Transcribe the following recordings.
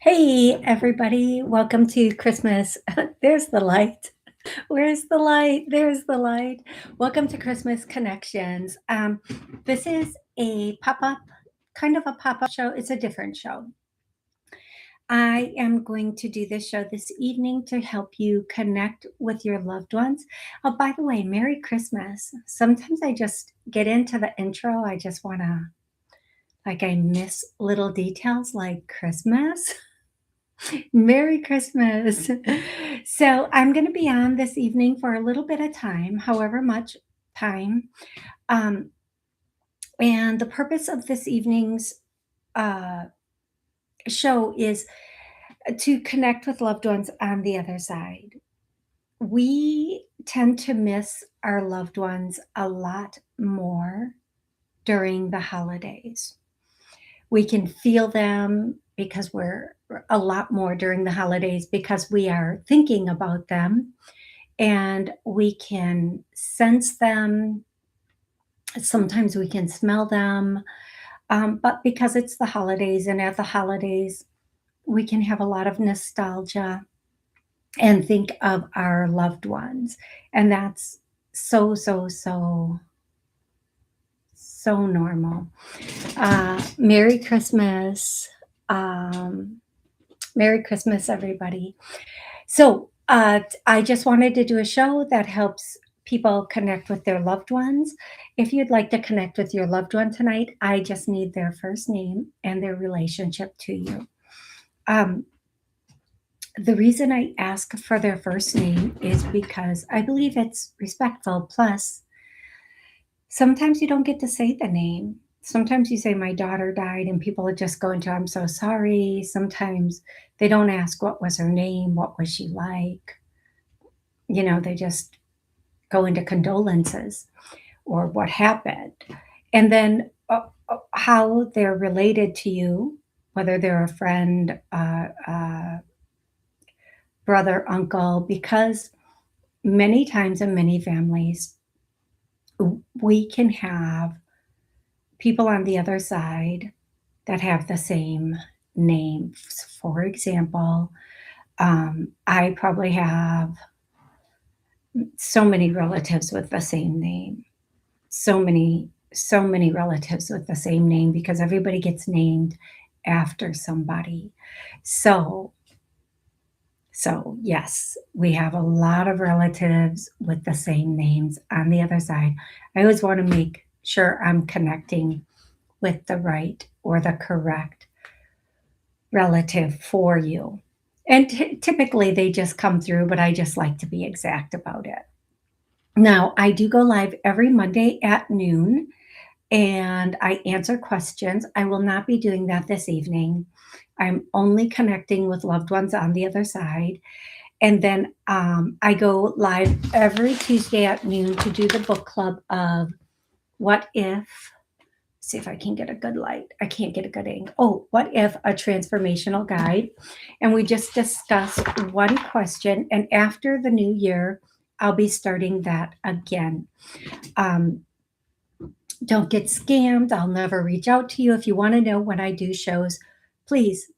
Hey, everybody. Welcome to Christmas. There's the light. Where's the light? There's the light. Welcome to Christmas Connections. This is a pop up, kind of a pop up show. It's a different show. I am going to do this show this evening to help you connect with your loved ones. Oh, by the way, Merry Christmas. Sometimes I just get into the intro. I just want to, I miss little details like Christmas. Merry Christmas. So, I'm going to be on this evening for a little bit of time, however much time. Um, and the purpose of this evening's uh, show is to connect with loved ones on the other side. We tend to miss our loved ones a lot more during the holidays. We can feel them because we're a lot more during the holidays because we are thinking about them and we can sense them. Sometimes we can smell them. But because it's the holidays, and at the holidays, we can have a lot of nostalgia and think of our loved ones. And that's so normal. Merry Christmas. Um, Merry Christmas, everybody. So, I just wanted to do a show that helps people connect with their loved ones. If you'd like to connect with your loved one tonight, I just need their first name and their relationship to you. Um, the reason I ask for their first name is because I believe it's respectful. Plus, sometimes you don't get to say the name. Sometimes you say, "My daughter died," and people are just going to, "I'm so sorry." Sometimes they don't ask what was her name, what was she like. They just go into condolences or what happened. And then how they're related to you, whether they're a friend, brother, uncle, because many times in many families, we can have people on the other side that have the same name. For example, I probably have so many relatives with the same name. So many relatives with the same name because everybody gets named after somebody. So so yes, we have a lot of relatives with the same names on the other side. I always want to make sure I'm connecting with the right or the correct relative for you. And typically they just come through, but I just like to be exact about it. Now, I do go live every Monday at noon and I answer questions. I will not be doing that this evening. I'm only connecting with loved ones on the other side. And then I go live every Tuesday at noon to do the book club of What If, see if I can get a good light. I can't get a good angle. Oh, what if a transformational guide? And we just discuss one question. And after the new year, I'll be starting that again. Um, don't get scammed. I'll never reach out to you. If you want to know when I do shows, please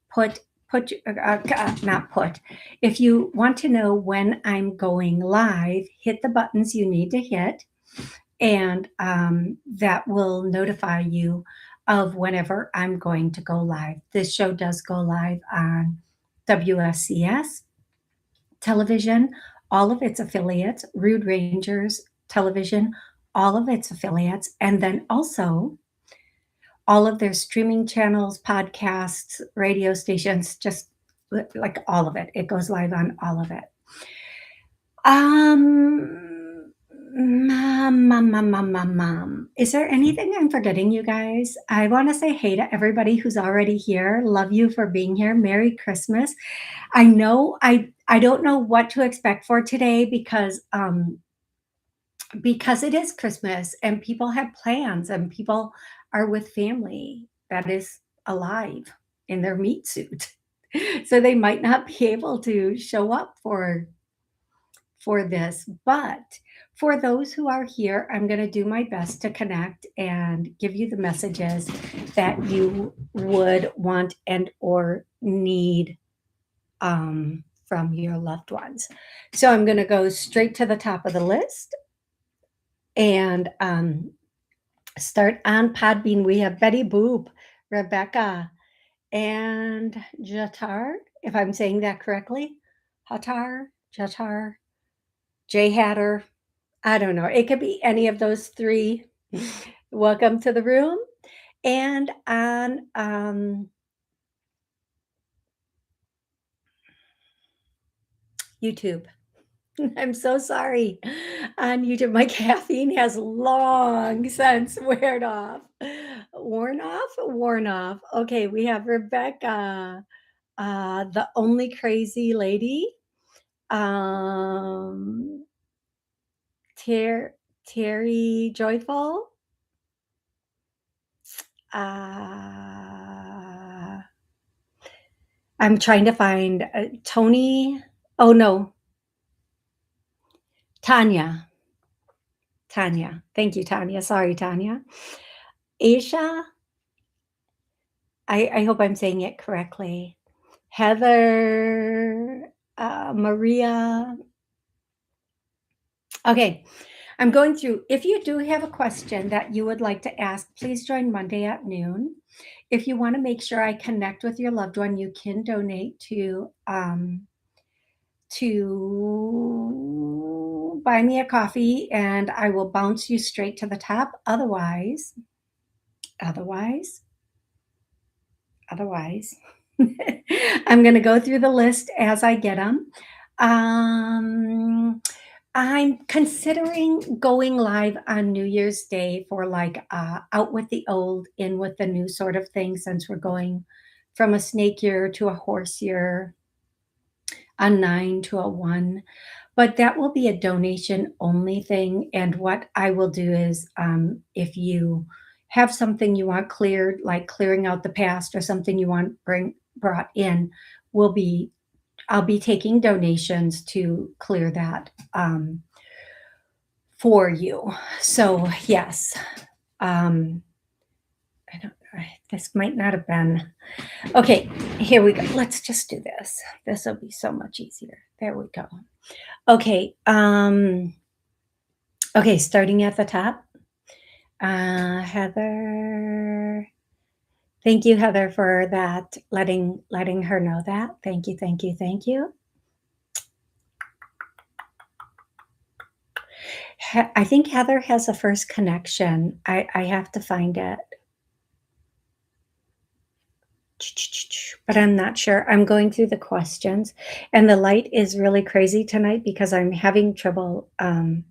not put. If you want to know when I'm going live, hit the buttons you need to hit, and that will notify you of whenever I'm going to go live. This show does go live on WSCS television, all of its affiliates, Rude Rangers television, all of its affiliates, and then also all of their streaming channels, podcasts, radio stations, just like all of it. It goes live on all of it. Is there anything I'm forgetting, you guys? I want to say hey to everybody who's already here. Love you for being here. Merry Christmas. I know I don't know what to expect for today because it is Christmas and people have plans and people are with family that is alive in their meat suit. So they might not be able to show up for this. But For those who are here, I'm going to do my best to connect and give you the messages that you would want and or need from your loved ones. So I'm going to go straight to the top of the list and start on Podbean. We have Betty Boop, Rebecca, and Jatar, if I'm saying that correctly. Jatar, Jay Hatter. I don't know. It could be any of those three. Welcome to the room. And on YouTube. I'm so sorry. On YouTube, my caffeine has long since worn off. Worn off? Worn off. Okay, we have Rebecca, the only crazy lady. Um, Terry Joyful. Uh, I'm trying to find Tony. Oh no, Tanya. Tanya. Thank you, Tanya. Sorry, Tanya. Aisha. I hope I'm saying it correctly. Heather. Maria. Okay, I'm going through. If you do have a question that you would like to ask, please join Monday at noon. If you want to make sure I connect with your loved one, you can donate to buy me a coffee and I will bounce you straight to the top. Otherwise, I'm going to go through the list as I get them. I'm considering going live on New Year's Day for like out with the old, in with the new sort of thing, since we're going from a snake year to a horse year, a 9 to a 1. But that will be a donation only thing. And what I will do is if you have something you want cleared, like clearing out the past or something you want brought in, I'll be taking donations to clear that for you. So yes, I don't. This might not have been okay. Here we go. Let's just do this. This will be so much easier. There we go. Okay. Okay. Starting at the top, Heather. Thank you, Heather, for that. Letting her know that. Thank you. Thank you. Thank you. I think Heather has a first connection. I have to find it. But I'm not sure. I'm going through the questions, and the light is really crazy tonight because I'm having trouble. Can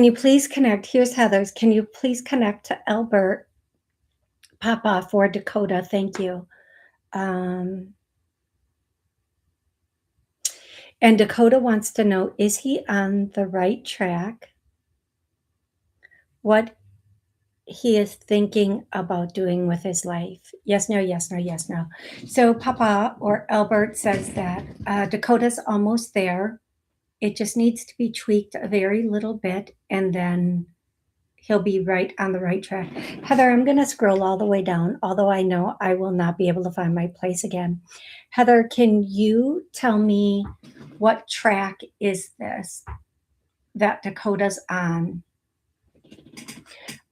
you please connect? Here's Heather's. Can you please connect to Albert Papa for Dakota? Thank you. And Dakota wants to know, is he on the right track? What he is thinking about doing with his life? Yes, no, yes, no, yes, no. So Papa or Albert says that Dakota's almost there. It just needs to be tweaked a very little bit, and then he'll be right on the right track. Heather, I'm going to scroll all the way down, although I know I will not be able to find my place again. Heather, can you tell me what track is this that Dakota's on?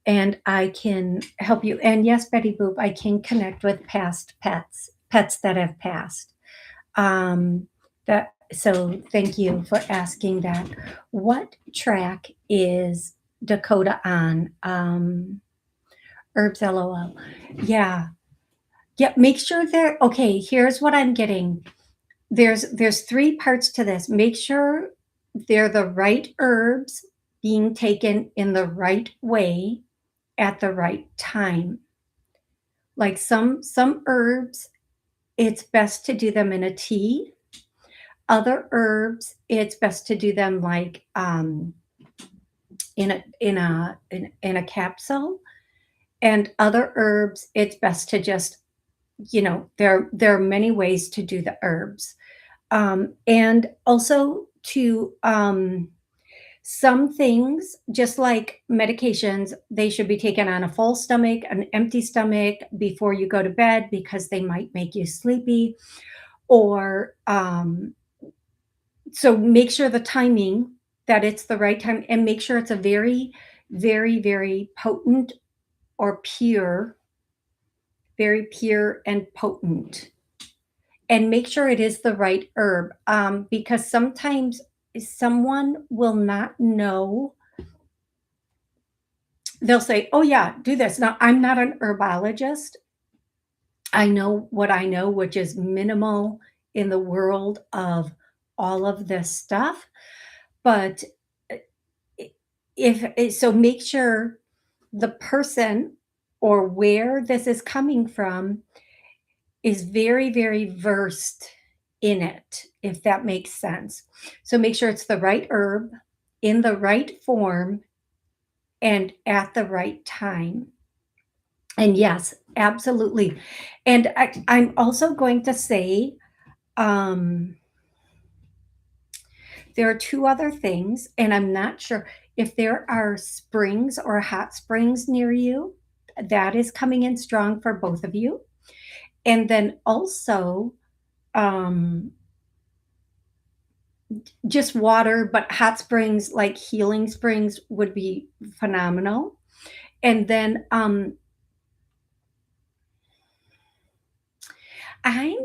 And I can help you. And yes, Betty Boop, I can connect with past pets that have passed. So thank you for asking that. What track is Dakota on? Herbs LOL. Yeah. Yeah. Make sure they're okay. Here's what I'm getting. There's three parts to this. Make sure they're the right herbs being taken in the right way at the right time. Like some herbs, it's best to do them in a tea. Other herbs, it's best to do them like in a capsule. And other herbs, it's best to just, there are many ways to do the herbs. And also to some things, just like medications, they should be taken on a full stomach, an empty stomach before you go to bed because they might make you sleepy. Or so make sure the timing that it's the right time and make sure it's a very, very, very potent or pure, very pure and potent. And make sure it is the right herb, because sometimes someone will not know. They'll say, "Oh, yeah, do this." Now, I'm not an herbologist. I know what I know, which is minimal in the world of all of this stuff, but, uh, I so make sure the person or where this is coming from is very, very versed in it, if that makes sense. So make sure it's the right herb, in the right form, and at the right time. And yes, absolutely. And I'm also going to say, um, there are two other things, and I'm not sure if there are springs or hot springs near you. That is coming in strong for both of you. And then also, um, just water, but hot springs, like healing springs, would be phenomenal. And then I'm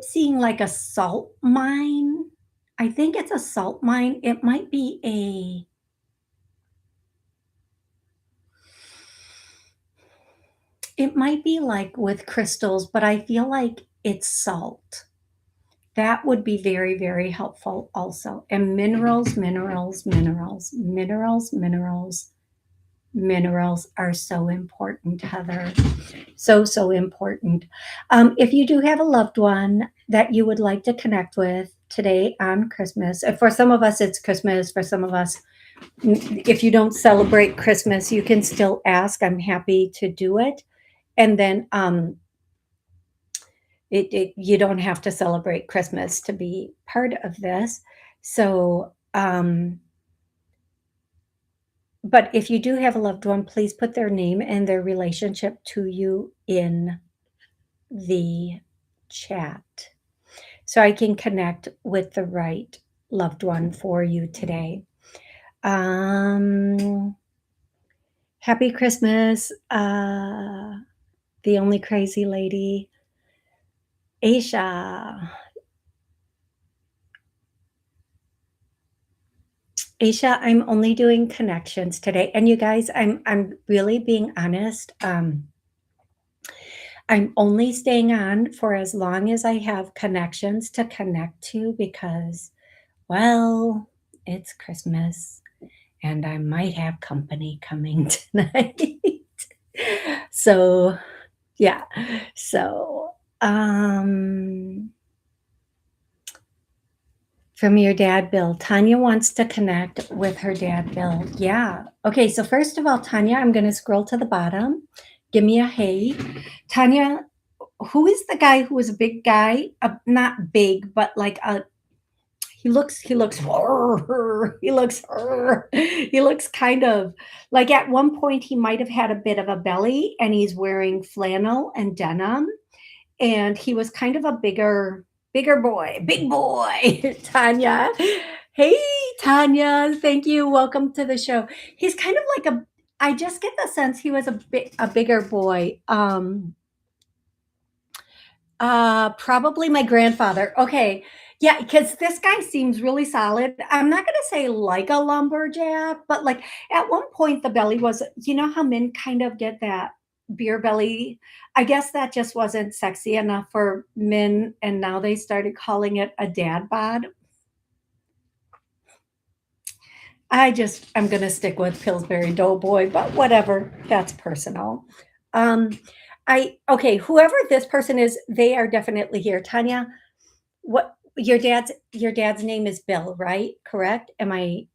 seeing like a salt mine. I think it's a salt mine. It might be like with crystals, but I feel like it's salt. That would be very, very helpful also. And minerals, minerals, minerals, minerals, minerals, minerals are so important, Heather. So, so important. If you do have a loved one that you would like to connect with today on Christmas, for some of us, it's Christmas. For some of us, if you don't celebrate Christmas, you can still ask. I'm happy to do it. And then you don't have to celebrate Christmas to be part of this. So, but if you do have a loved one, please put their name and their relationship to you in the chat so I can connect with the right loved one for you today. Happy Christmas, the only crazy lady, Aisha. Aisha, I'm only doing connections today. And you guys, I'm really being honest. I'm only staying on for as long as I have connections to connect to because, well, it's Christmas and I might have company coming tonight. So, yeah. So, from your dad, Bill. Tanya wants to connect with her dad, Bill. Yeah. Okay. So, first of all, Tanya, I'm going to scroll to the bottom. Give me a hey. Tanya, who is the guy who was a big guy? Not big, but like he looks kind of like at one point he might have had a bit of a belly and he's wearing flannel and denim and he was kind of a bigger boy, big boy. Tanya. Hey, Tanya. Thank you. Welcome to the show. He's kind of like I just get the sense he was a bigger boy. Probably my grandfather. Okay. Yeah, because this guy seems really solid. I'm not gonna say like a lumberjack, but like at one point the belly was, you know how men kind of get that beer belly? I guess that just wasn't sexy enough for men, and now they started calling it a dad bod. I'm gonna stick with Pillsbury Doughboy, but whatever. That's personal. Um, okay, whoever this person is, they are definitely here. Tanya, what your dad's name is Bill, right? Correct? Am I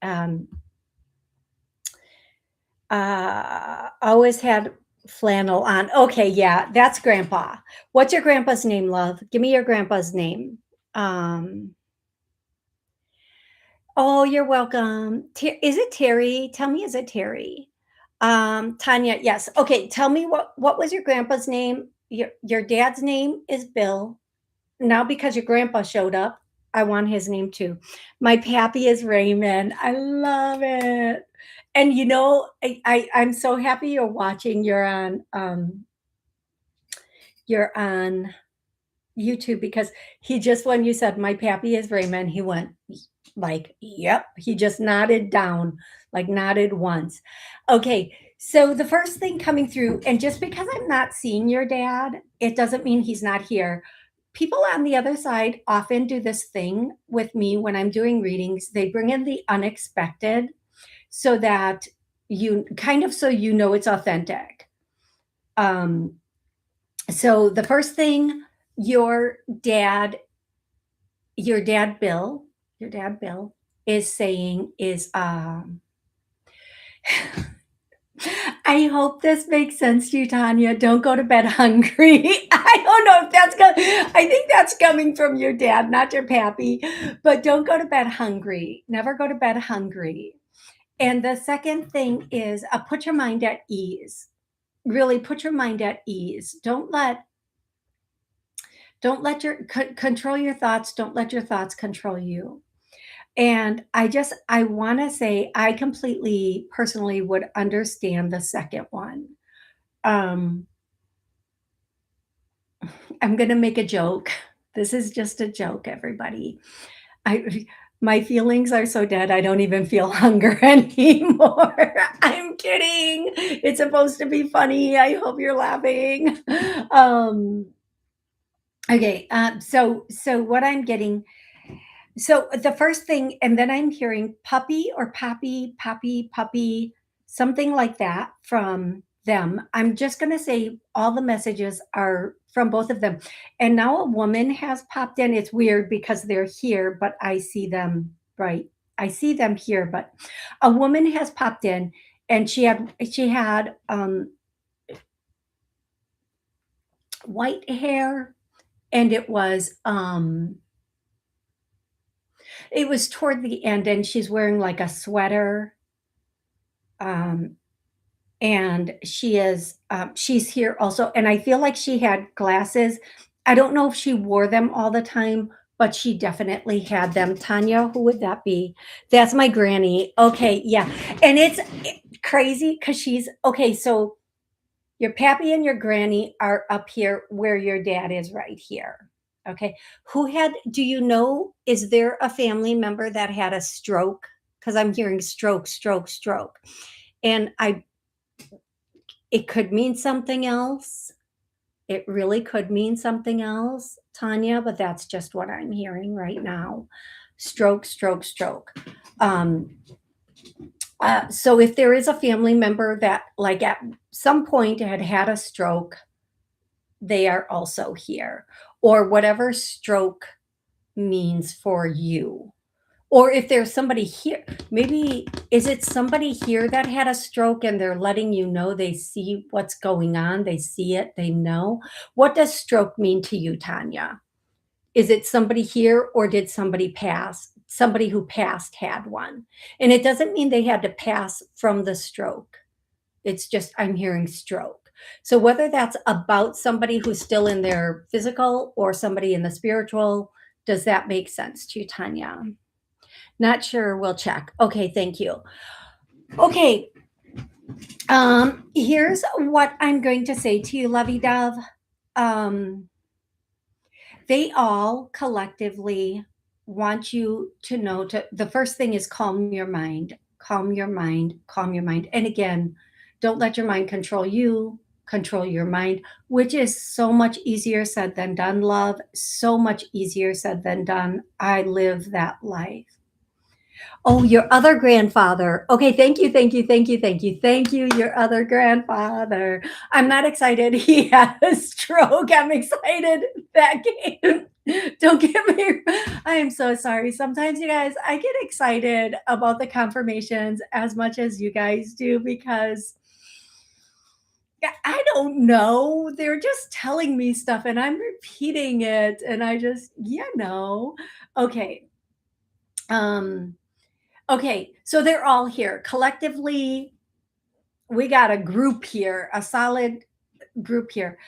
always had flannel on. Okay, yeah, that's grandpa. What's your grandpa's name, love? Give me your grandpa's name. Um Oh, you're welcome. Is it Terry? Tell me, is it Terry? Tanya, yes. Okay, tell me what was your grandpa's name? Your dad's name is Bill. Now because your grandpa showed up, I want his name too. My pappy is Raymond. I love it. And you know, I'm so happy you're watching. You're on YouTube because he just when you said my pappy is Raymond, he went like, yep. He just nodded down, like nodded once. Okay, so the first thing coming through, and just because I'm not seeing your dad, it doesn't mean he's not here. People on the other side often do this thing with me when I'm doing readings. They bring in the unexpected so that you know it's authentic. Um, so the first thing your dad your dad Bill, your dad Bill is saying is I hope this makes sense to you, Tanya. Don't go to bed hungry. I don't know if I think that's coming from your dad, not your pappy, but don't go to bed hungry. Never go to bed hungry. And the second thing is put your mind at ease. Really put your mind at ease. Don't let control your thoughts. Don't let your thoughts control you. And I want to say I completely personally would understand the second one. Um, I'm going to make a joke. This is just a joke, everybody. I my feelings are so dead. I don't even feel hunger anymore. I'm kidding. It's supposed to be funny. I hope you're laughing. Um, okay. So what I'm getting. So the first thing, and then I'm hearing puppy or pappy, pappy, puppy, something like that from them. I'm just going to say all the messages are from both of them. And now a woman has popped in. It's weird because they're here, but I see them right. I see them here, but a woman has popped in and she had white hair and it was toward the end and she's wearing like a sweater. Um, and she's here also. And I feel like she had glasses. I don't know if she wore them all the time, but she definitely had them. Tanya, who would that be? That's my granny. Okay, yeah. And it's crazy because she's okay. So your pappy and your granny are up here where your dad is right here. Okay. Do you know, is there a family member that had a stroke? Because I'm hearing stroke, stroke, stroke. And it could mean something else. It really could mean something else, Tanya, but that's just what I'm hearing right now. Stroke, stroke, stroke. Um, so if there is a family member that, like at some point, had had a stroke, they are also here, or whatever stroke means for you. Or if there's somebody here, maybe is it somebody here that had a stroke and they're letting you know they see what's going on, they see it, they know? What does stroke mean to you, Tanya? Is it somebody here or did somebody pass? Somebody who passed had one. And it doesn't mean they had to pass from the stroke. It's just I'm hearing stroke. So whether that's about somebody who's still in their physical or somebody in the spiritual, does that make sense to you, Tanya? Not sure. We'll check. Okay, thank you. Okay, here's what I'm going to say to you, Lovey Dove. Um, they all collectively want you to know the first thing is calm your mind, calm your mind, calm your mind. And again, don't let your mind control you, control your mind, which is so much easier said than done, love. So much easier said than done. I live that life. Oh, your other grandfather. Okay, thank you, thank you, thank you, thank you, thank you, your other grandfather. I'm not excited he had a stroke. I'm excited that came. Don't get me. I am so sorry. Sometimes, you guys, I get excited about the confirmations as much as you guys do because I don't know. They're just telling me stuff and I'm repeating it. And I just, Okay. Um, Okay, so they're all here. Collectively, we got a group here, a solid group here.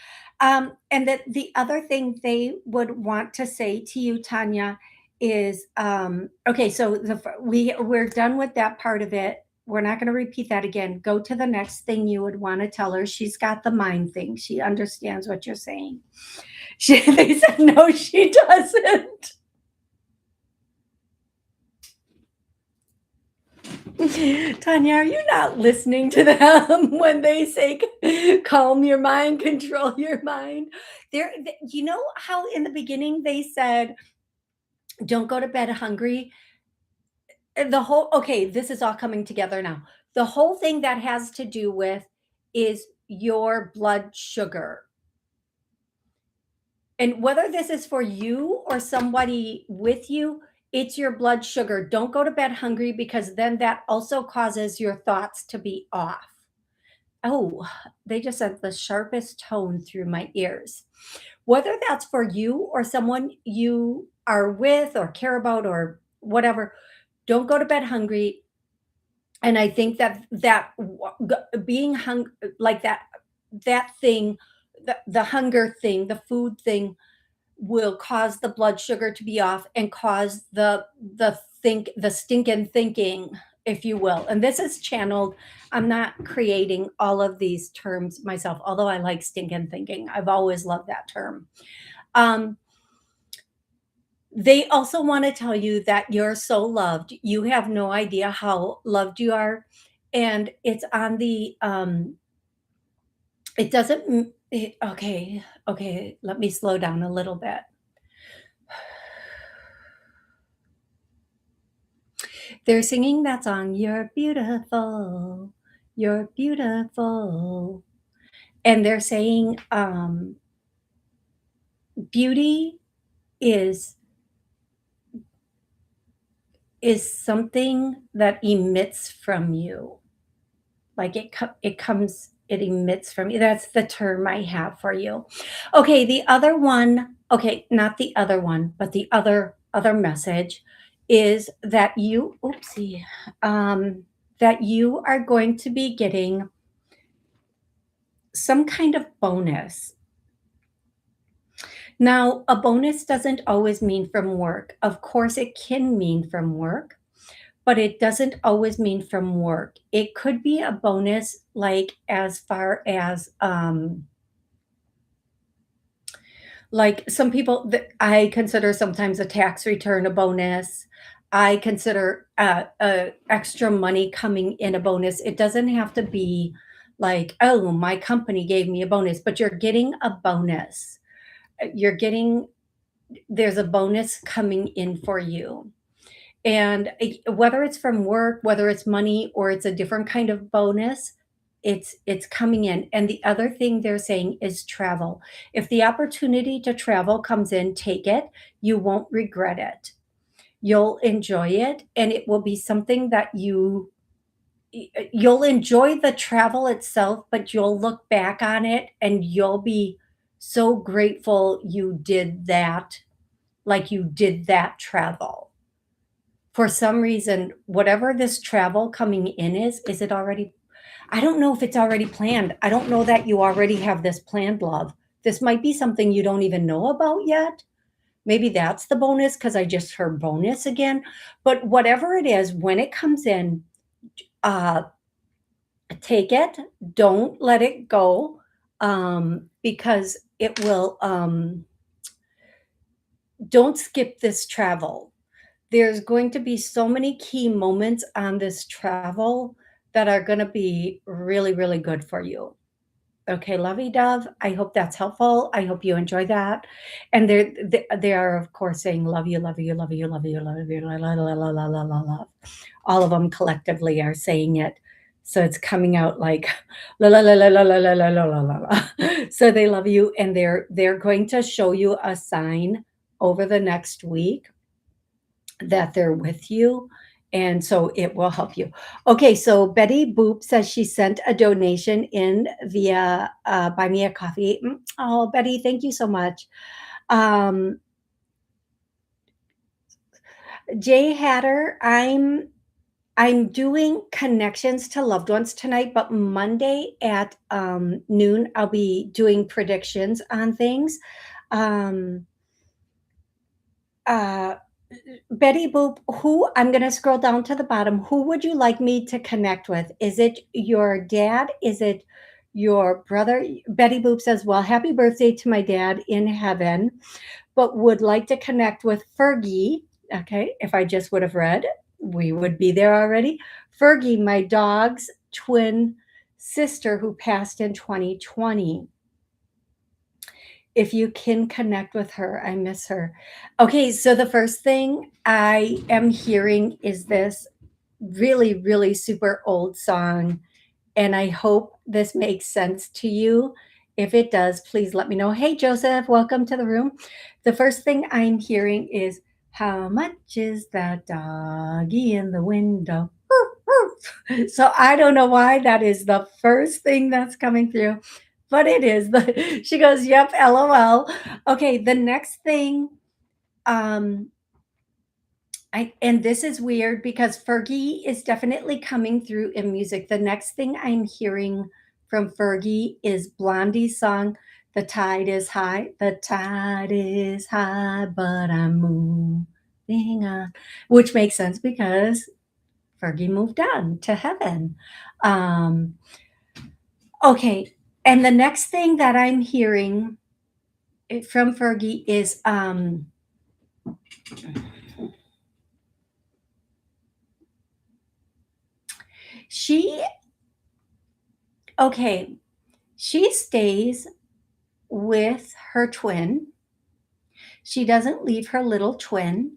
And that the other thing they would want to say to you, Tanya, is okay. So we're done with that part of it. We're not going to repeat that again. Go to the next thing you would want to tell her. She's got the mind thing. She understands what you're saying. They said no, she doesn't. Tanya, are you not listening to them when they say calm your mind, control your mind? You know how in the beginning they said, don't go to bed hungry? Okay, this is all coming together now. The whole thing that has to do with is your blood sugar. And whether this is for you or somebody with you, it's your blood sugar. Don't go to bed hungry because then that also causes your thoughts to be off. Oh, they just said the sharpest tone through my ears. Whether that's for you or someone you are with or care about or whatever, don't go to bed hungry. And I think being like that thing, the hunger thing, the food thing will cause the blood sugar to be off and cause the stinking thinking, if you will. And this is channeled. I'm not creating all of these terms myself, although I like stinking thinking. I've always loved that term. um they also want to tell you that you're so loved. You have no idea how loved you are. And it's on the it doesn't okay, okay, let me slow down a little bit. They're singing that song, you're beautiful. And they're saying, beauty is something that emits from you. Like it emits from you. That's the term I have for you. Okay, the other one, okay, not the other one, but the other message is that oopsie, that you are going to be getting some kind of bonus. Now, a bonus doesn't always mean from work. Of course, it can mean from work, but it doesn't always mean from work. It could be a bonus, like as far as like some people that I consider sometimes a tax return a bonus. I consider extra money coming in a bonus. It doesn't have to be like, oh, my company gave me a bonus, but you're getting a bonus. You're getting There's a bonus coming in for you. And whether it's from work, whether it's money or it's a different kind of bonus, it's coming in. And the other thing they're saying is travel. If the opportunity to travel comes in, take it. You won't regret it. You'll enjoy it, and it will be something that you'll enjoy the travel itself, but you'll look back on it and you'll be so grateful you did that, like you did that travel. For some reason, whatever this travel coming in is it already, I don't know if it's already planned. I don't know that you already have this planned, love. This might be something you don't even know about yet. Maybe that's the bonus because I just heard bonus again. But whatever it is, when it comes in, uh, take it. Don't let it go, because it will. Don't skip this travel. There's going to be so many key moments on this travel that are going to be really, really good for you. Okay, lovey dove. I hope that's helpful. I hope you enjoy that. And they are, of course, saying love you, love you, love you, love you, love you, la, la, la, la, la, la, la, love. All of them collectively are saying it. So it's coming out like la la la la la la la la la la la. So they love you, and they're going to show you a sign over the next week that they're with you, and so it will help you. Okay, so Betty Boop says she sent a donation in via Buy Me a Coffee. Oh, Betty, thank you so much. Jay Hatter, I'm I'm doing connections to loved ones tonight, but Monday at noon, I'll be doing predictions on things. Um, uh, Betty Boop, who I'm going to scroll down to the bottom. Who would you like me to connect with? Is it your dad? Is it your brother? Betty Boop says, well, happy birthday to my dad in heaven, but would like to connect with Fergie. Okay, if I just would have read, we would be there already. Fergie, my dog's twin sister who passed in 2020. If you can connect with her, I miss her. Okay, so the first thing I am hearing is this really, really super old song, and I hope this makes sense to you. If it does, please let me know. Hey, Joseph, welcome to the room. The first thing I'm hearing is, how much is that doggy in the window? So I don't know why that is the first thing that's coming through, but it is. She goes, yep, LOL. Okay, the next thing, um, and this is weird because Fergie is definitely coming through in music. The next thing I'm hearing from Fergie is Blondie's song, The Tide is High. The tide is high, but I'm moving on, which makes sense because Fergie moved on to heaven. Um, okay. And the next thing that I'm hearing from Fergie is she, okay, she stays with her twin. She doesn't leave her little twin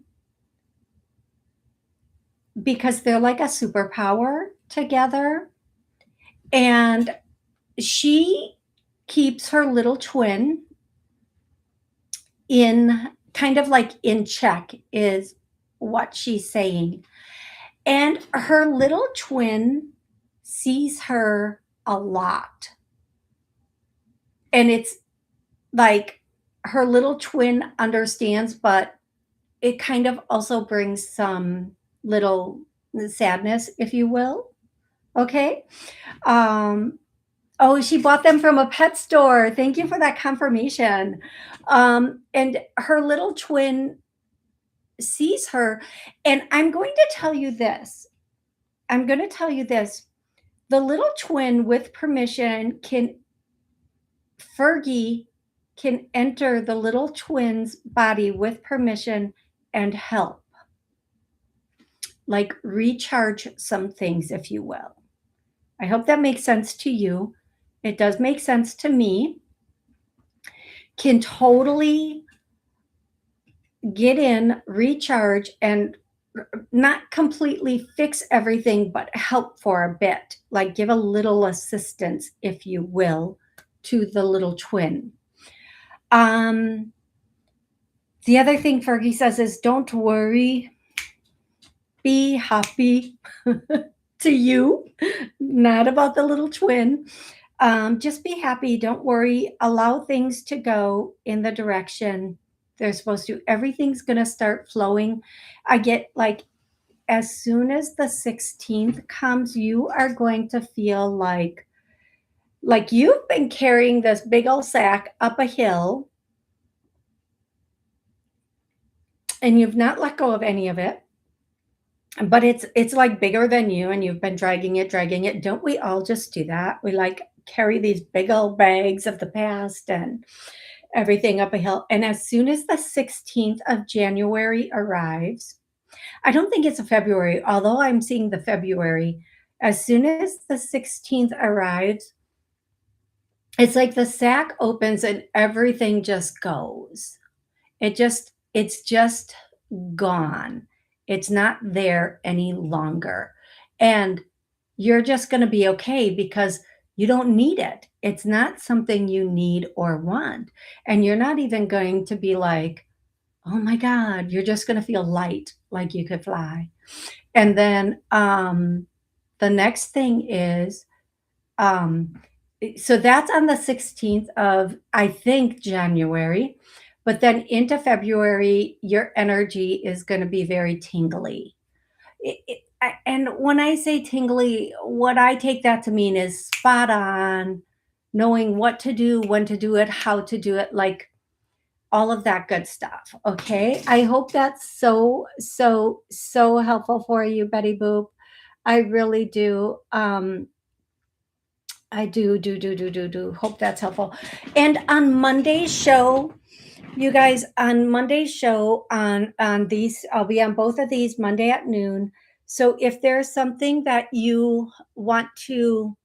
because they're like a superpower together. And she keeps her little twin in kind of like in check, is what she's saying. And her little twin sees her a lot. And it's like her little twin understands, but it kind of also brings some little sadness, if you will. Okay. Um, oh, she bought them from a pet store. Thank you for that confirmation. And her little twin sees her. And I'm going to tell you this. I'm going to tell you this. The little twin, with permission, Fergie can enter the little twin's body with permission and help, like recharge some things, if you will. I hope that makes sense to you. It does make sense to me. Can totally get in, recharge, and not completely fix everything, but help for a bit, like give a little assistance, if you will, to the little twin. The other thing Fergie says is, don't worry, be happy. To you, not about the little twin. Just be happy. Don't worry. Allow things to go in the direction they're supposed to. Everything's going to start flowing. I get like, as soon as the 16th comes, you are going to feel like you've been carrying this big old sack up a hill and you've not let go of any of it, but it's like bigger than you and you've been dragging it. Don't we all just do that? We like carry these big old bags of the past and everything up a hill. And as soon as the 16th of January arrives, I don't think it's a February, although I'm seeing the February. As soon as the 16th arrives, it's like the sack opens and everything just goes. It's just gone. It's not there any longer. And you're just going to be okay because you don't need it. It's not something you need or want. And you're not even going to be like, oh my God, you're just going to feel light, like you could fly. And then the next thing is, um, so that's on the 16th of, I think, January. But then into February, your energy is going to be very tingly. and when I say tingly, what I take that to mean is spot on, knowing what to do, when to do it, how to do it, like all of that good stuff. Okay. I hope that's so, so, so helpful for you, Betty Boop. I really do. I do. Hope that's helpful. And on Monday's show, you guys, on Monday's show, on these, I'll be on both of these Monday at noon. So if there's something that you want to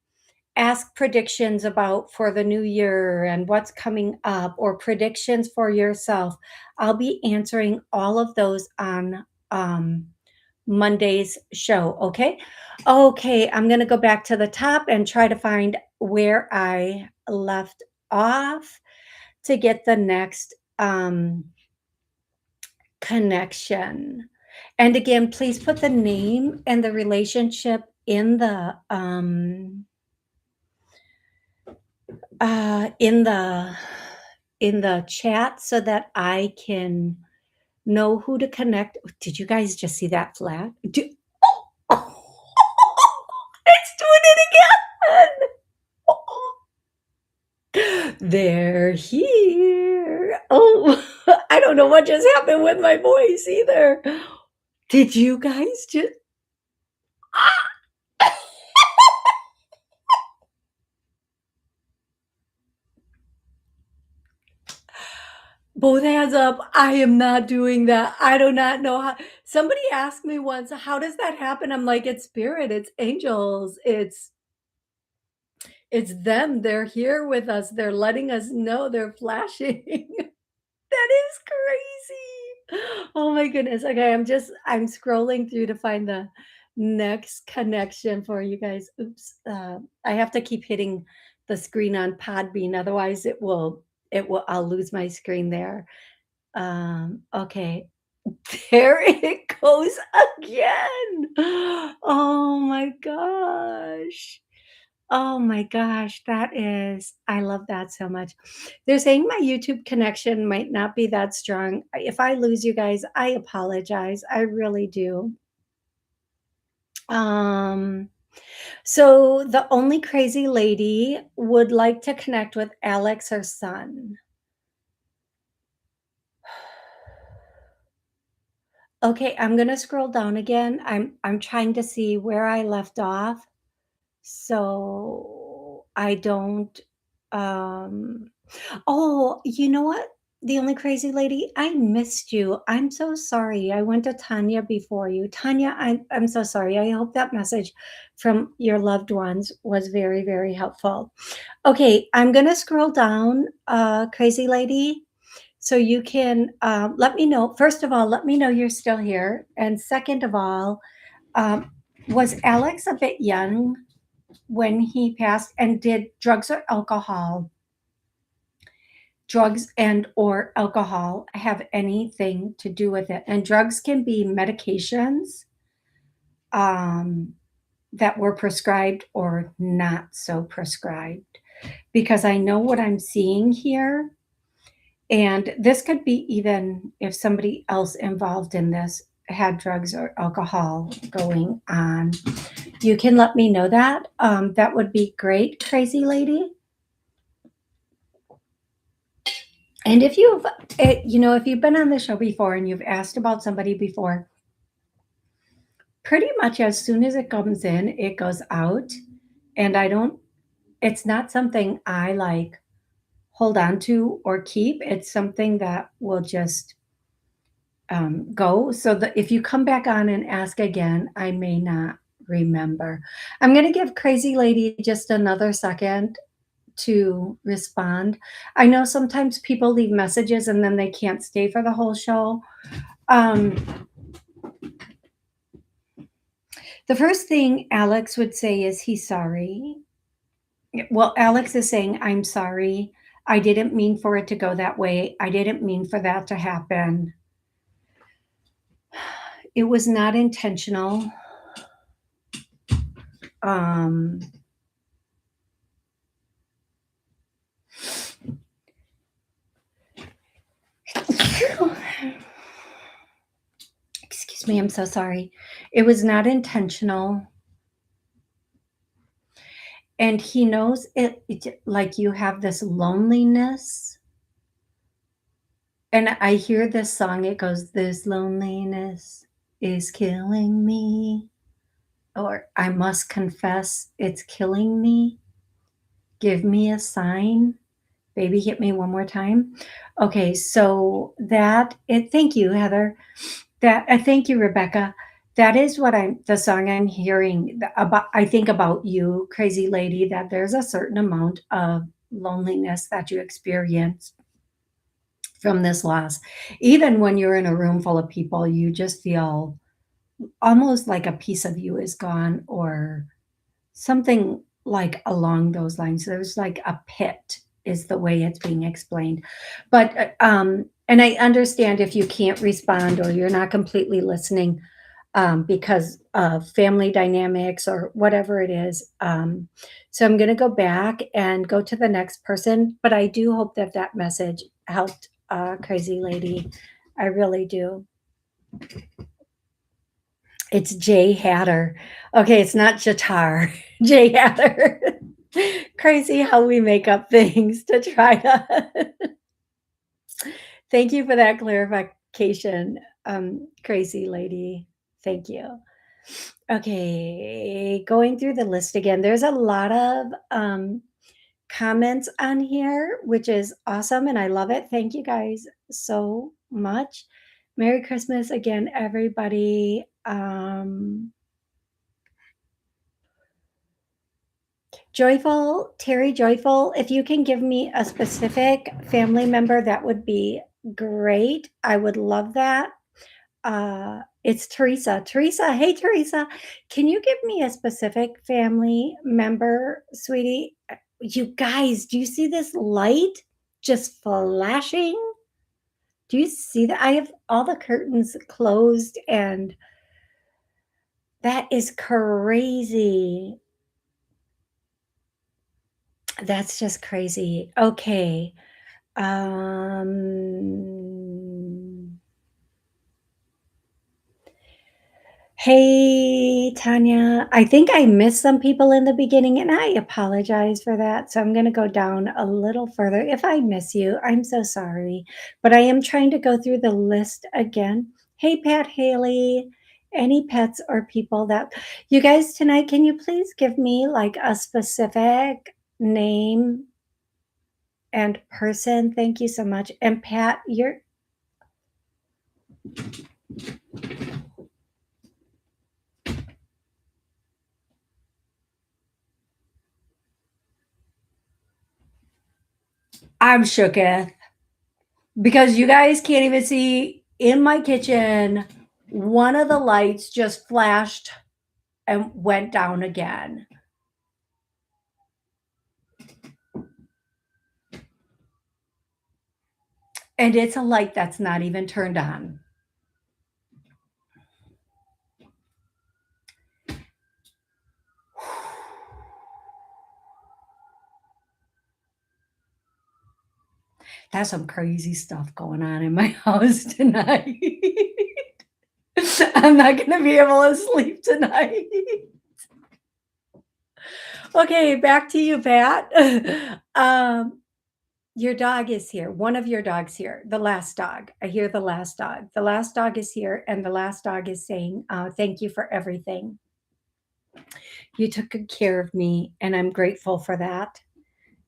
ask predictions about for the new year and what's coming up, or predictions for yourself, I'll be answering all of those on Monday's show. Okay. Okay. I'm going to go back to the top and try to find where I left off to get the next connection. And again, please put the name and the relationship in the in the chat so that I can know who to connect. Did you guys just see that flag? It's doing it again. They're here. Oh, I don't know what just happened with my voice either. Did you guys just? Both hands up. I am not doing that. I do not know how. Somebody asked me once, how does that happen? I'm like, it's spirit, it's angels, it's them. They're here with us. They're letting us know, they're flashing. That is crazy. Oh my goodness. Okay, I'm scrolling through to find the next connection for you guys. Oops. I have to keep hitting the screen on Podbean, otherwise I'll lose my screen there. Okay. There it goes again. Oh my gosh. Oh my gosh, I love that so much. They're saying my YouTube connection might not be that strong. If I lose you guys, I apologize. I really do. Um, so the only crazy lady would like to connect with Alex, her son. Okay, I'm gonna scroll down again. I'm trying to see where I left off. So I don't um oh, you know what? The only crazy lady, I missed you. I'm so sorry. I went to Tanya before you. Tanya, I'm so sorry. I hope that message from your loved ones was very, very helpful. Okay, I'm gonna scroll down, crazy lady. So you can let me know. First of all, let me know you're still here. And second of all, um, was Alex a bit young when he passed, and did drugs and or alcohol have anything to do with it? And drugs can be medications um, that were prescribed or not so prescribed, because I know what I'm seeing here. And this could be even if somebody else involved in this had drugs or alcohol going on. You can let me know that. That would be great, crazy lady. And if if you've been on the show before and you've asked about somebody before, pretty much as soon as it comes in, it goes out. And it's not something I like hold on to or keep. It's something that will just go. So that if you come back on and ask again, I may not remember. I'm going to give Crazy Lady just another second to respond. I know sometimes people leave messages and then they can't stay for the whole show. The first thing Alex would say is he's sorry. Well, Alex is saying, I'm sorry. I didn't mean for it to go that way. I didn't mean for that to happen. It was not intentional. Um, excuse me, I'm so sorry. It was not intentional, and he knows it like, you have this loneliness, and I hear this song, it goes, "This loneliness is killing me," or, "I must confess it's killing me. Give me a sign. Baby, hit me one more time." Okay, so that it thank you, Heather. That thank you, Rebecca. That is what I'm the song I'm hearing about. I think about you, crazy lady, that there's a certain amount of loneliness that you experience from this loss. Even when you're in a room full of people, you just feel almost like a piece of you is gone or something like along those lines. There's like a pit is the way it's being explained. But and I understand if you can't respond or you're not completely listening because of family dynamics or whatever it is. So I'm going to go back and go to the next person. But I do hope that that message helped, crazy lady. I really do. It's Jay Hatter. Okay, it's not Jatar. Jay Hatter. Crazy how we make up things to try to. Thank you for that clarification, crazy lady. Thank you. Okay, going through the list again. There's a lot of comments on here, which is awesome, and I love it. Thank you guys so much. Merry Christmas again, everybody. Joyful, Terry Joyful, if you can give me a specific family member, that would be great. I would love that. It's Teresa. Teresa, hey Teresa, can you give me a specific family member, sweetie? You guys, do you see this light just flashing? Do you see that? I have all the curtains closed, and that is crazy. That's just crazy. Okay. Um, hey, Tanya. I think I missed some people in the beginning, and I apologize for that. So I'm going to go down a little further. If I miss you, I'm so sorry. But I am trying to go through the list again. Hey, Pat Haley. Any pets or people that you guys tonight, can you please give me like a specific name and person? Thank you so much. And Pat, you're I'm shooketh because you guys can't even see in my kitchen. One of the lights just flashed and went down again. And it's a light that's not even turned on. That's some crazy stuff going on in my house tonight. I'm not going to be able to sleep tonight. Okay, back to you, Pat. um, Your dog is here. One of your dogs here. The last dog. I hear the last dog. The last dog is here, and the last dog is saying, "Thank you for everything. You took good care of me, and I'm grateful for that."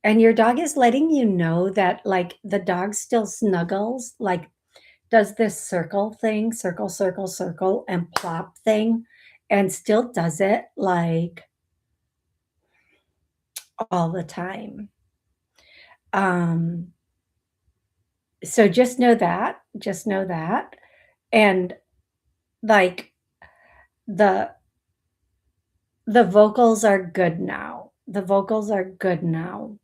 And your dog is letting you know that, like, the dog still snuggles, like, does this circle thing, circle, circle, circle, and plop thing, and still does it like all the time. Um, so just know that. Just know that. And like, The the vocals are good now. The vocals are good now.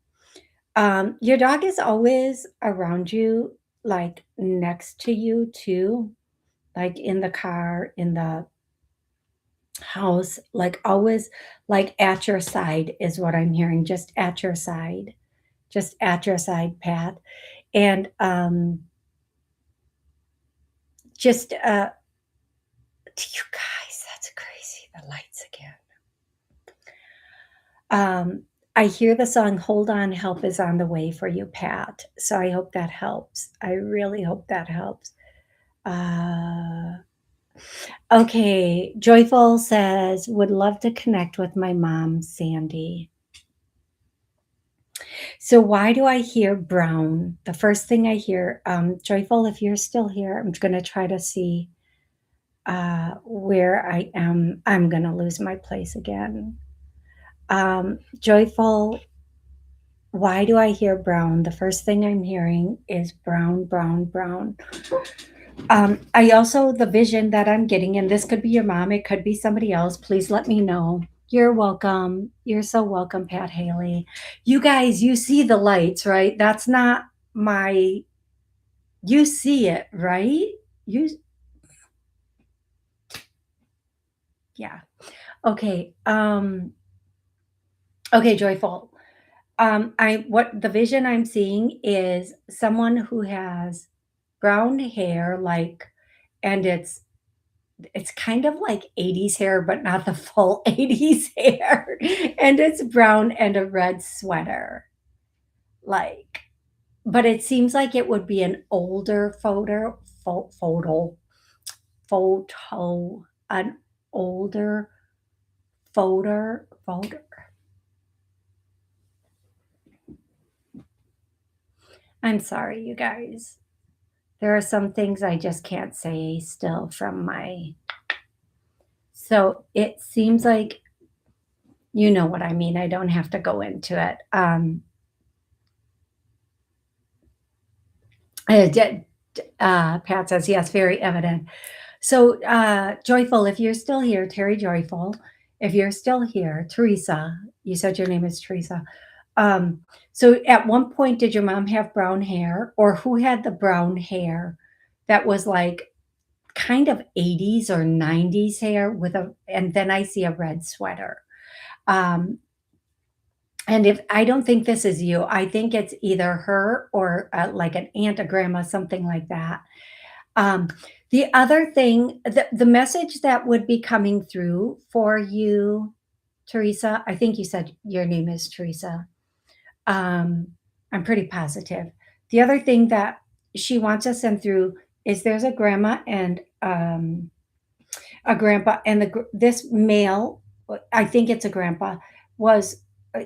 Your dog is always around you, like, next to you too, like, in the car, in the house, like, always, like, at your side is what I'm hearing, just at your side. Just at your side, Pat. And, just, You guys, that's crazy. The lights again. I hear the song "Hold On, Help Is on the Way" for you, Pat. So I hope that helps. I really hope that helps. Uh, okay, Joyful says, "Would love to connect with my mom, Sandy." So why do I hear brown? The first thing I hear, Joyful, if you're still here, I'm gonna try to see where I am. I'm gonna lose my place again. Joyful, why do I hear brown? The first thing I'm hearing is brown, brown, brown. I also, the vision that I'm getting, and this could be your mom, it could be somebody else. Please let me know. You're welcome. You're so welcome, Pat Haley. You guys, you see the lights, right? That's not my, you see it, right? You, yeah. Okay. Okay, Joyful. What the vision I'm seeing is someone who has brown hair, like, and it's kind of like 80s hair, but not the full 80s hair. And it's brown and a red sweater. Like, but it seems like it would be an older photo, an older photo. I'm sorry, you guys. There are some things I just can't say still from my, so it seems like you know what I mean. I don't have to go into it. Uh, d- Pat says, yes, very evident. So, Joyful, if you're still here, Terry Joyful, if you're still here, Teresa, you said your name is Teresa. Um, so, at one point, did your mom have brown hair, or who had the brown hair that was like kind of 80s or 90s hair with a, and then I see a red sweater. Um, and if I don't think this is you, I think it's either her or like an aunt, a grandma, something like that. Um, the other thing, the message that would be coming through for you, Teresa, I think you said your name is Teresa. Um, I'm pretty positive. The other thing that she wants to send through is there's a grandma and a grandpa, and this male, I think it's a grandpa, was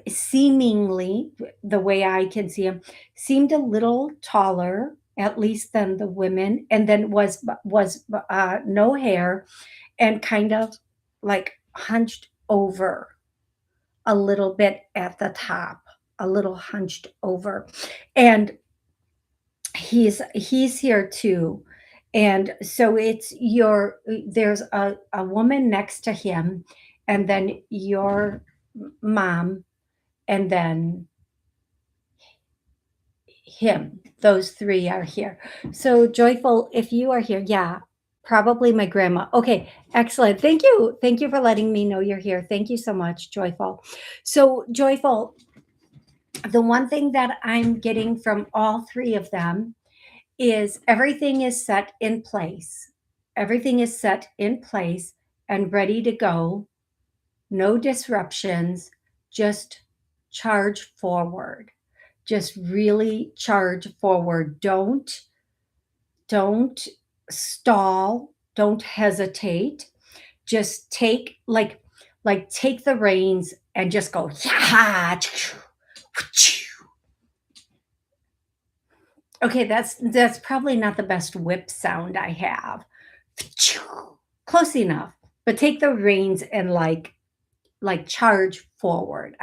seemingly, the way I can see him, seemed a little taller, at least than the women, and then was no hair and kind of like hunched over a little bit at the top, a little hunched over, and he's here too. And so it's your, there's a woman next to him, and then your mom, and then him. Those three are here. So Joyful, if you are here, yeah, probably my grandma. Okay, excellent. Thank you. Thank you for letting me know you're here. Thank you so much, Joyful. So Joyful, the one thing that I'm getting from all three of them is everything is set in place. Everything is set in place and ready to go. No disruptions, just charge forward. Just really charge forward. Don't stall, don't hesitate. Just take the reins and just go, yeah. Okay, that's probably not the best whip sound I have. Close enough, but take the reins and like charge forward.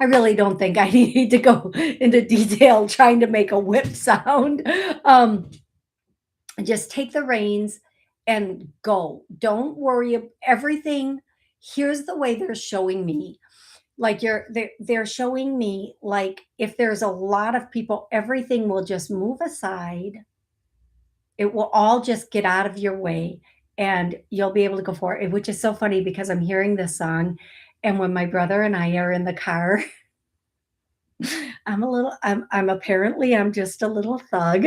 I really don't think I need to go into detail trying to make a whip sound. Um, just take the reins and go. Don't worry. Everything. Here's the way they're showing me. Like they're showing me like if there's a lot of people, everything will just move aside. It will all just get out of your way and you'll be able to go forward, which is so funny because I'm hearing this song. And when my brother and I are in the car, I'm just a little thug.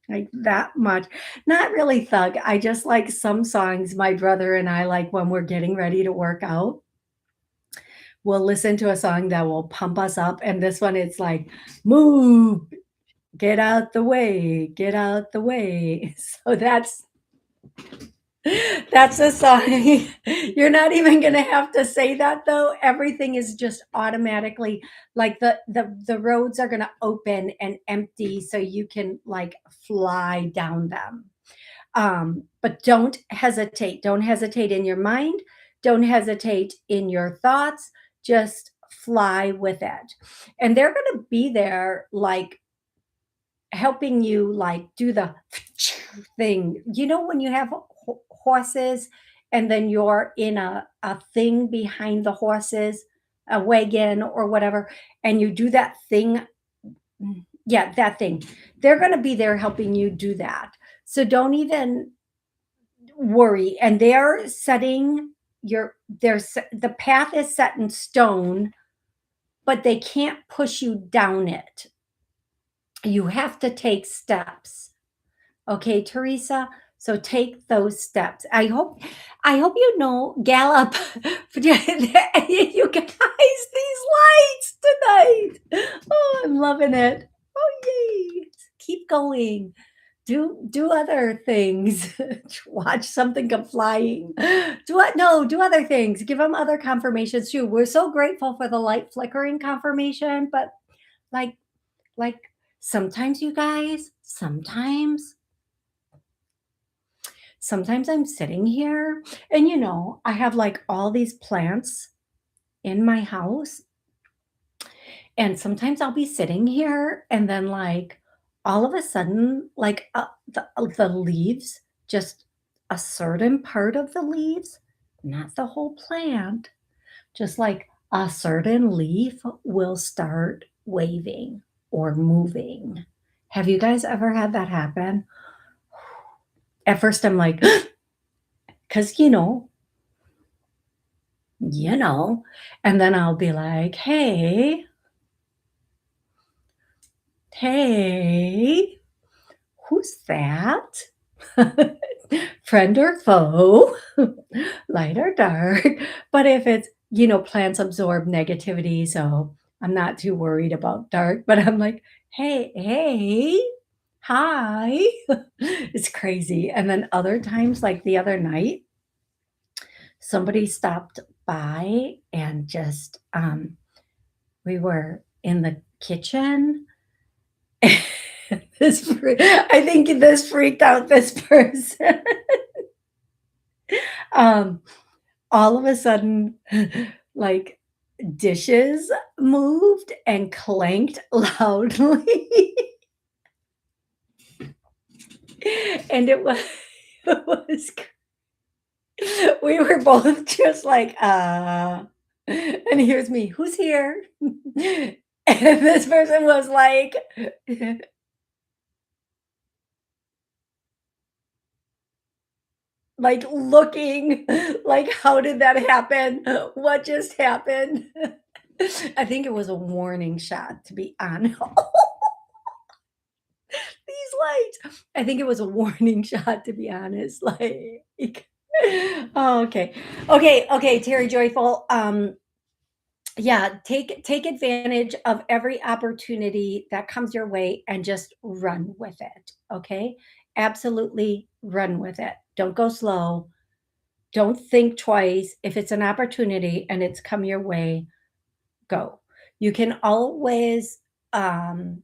like that much. Not really thug. I just like some songs my brother and I like when we're getting ready to work out. We'll listen to a song that will pump us up. And this one, it's like, move, get out the way. So that's a song. You're not even gonna have to say that though. Everything is just automatically like the roads are gonna open and empty so you can like fly down them. But don't hesitate. Don't hesitate in your mind. Don't hesitate in your thoughts. Just fly with it. And they're gonna be there like helping you like do the thing. You know when you have horses and then you're in a thing behind the horses, a wagon or whatever, and you do that thing. Yeah, that thing. They're going to be there helping you do that. So don't even worry. And they're setting the path is set in stone, but they can't push you down it. You have to take steps. Okay, Teresa. So take those steps. I hope you know Gallup. You guys, these lights tonight. Oh, I'm loving it. Oh yay. Keep going. Do other things. Watch something come flying. Do what? No, do other things. Give them other confirmations too. We're so grateful for the light flickering confirmation, but like like sometimes you guys, sometimes I'm sitting here and I have like all these plants in my house and sometimes I'll be sitting here and then like all of a sudden like the leaves just a certain part of the leaves, not the whole plant, just like a certain leaf will start waving or moving. Have you guys ever had that happen? At first I'm like, because you know, and then I'll be like, hey, who's that? Friend or foe, light or dark. But if it's, plants absorb negativity, so I'm not too worried about dark, but I'm like, hey, hi. It's crazy. And then other times, like the other night, somebody stopped by and just we were in the kitchen. I think this freaked out this person. um all of a sudden like dishes moved and clanked loudly. And it was we were both just like, and here's me, who's here? And this person was like, like looking, like, how did that happen? What just happened? I think it was a warning shot, to be honest. These lights. I think it was a warning shot, to be honest. Like, oh, okay. Okay, Terry Joyful. Yeah, take advantage of every opportunity that comes your way and just run with it. Okay. Absolutely run with it. Don't go slow. Don't think twice. If it's an opportunity and it's come your way, go. You can always um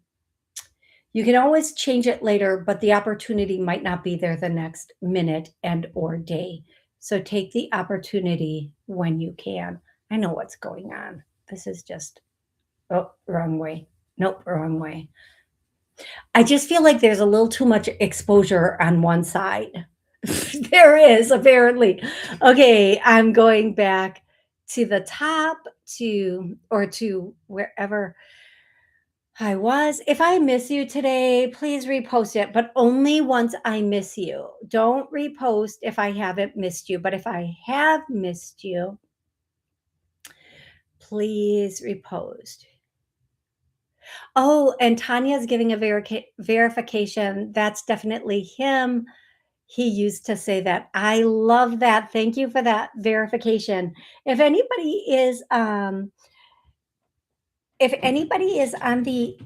you can always change it later, but the opportunity might not be there the next minute and or day. So take the opportunity when you can. I know what's going on. This is just, oh, wrong way. Nope, wrong way. I just feel like there's a little too much exposure on one side. There is, apparently. Okay, I'm going back to the top to wherever I was. If I miss you today, please repost it, but only once I miss you. Don't repost if I haven't missed you, but if I have missed you, please repost. Oh, and Tanya's giving a verification. That's definitely him. He used to say that. I love that. Thank you for that verification. If anybody is if anybody is on the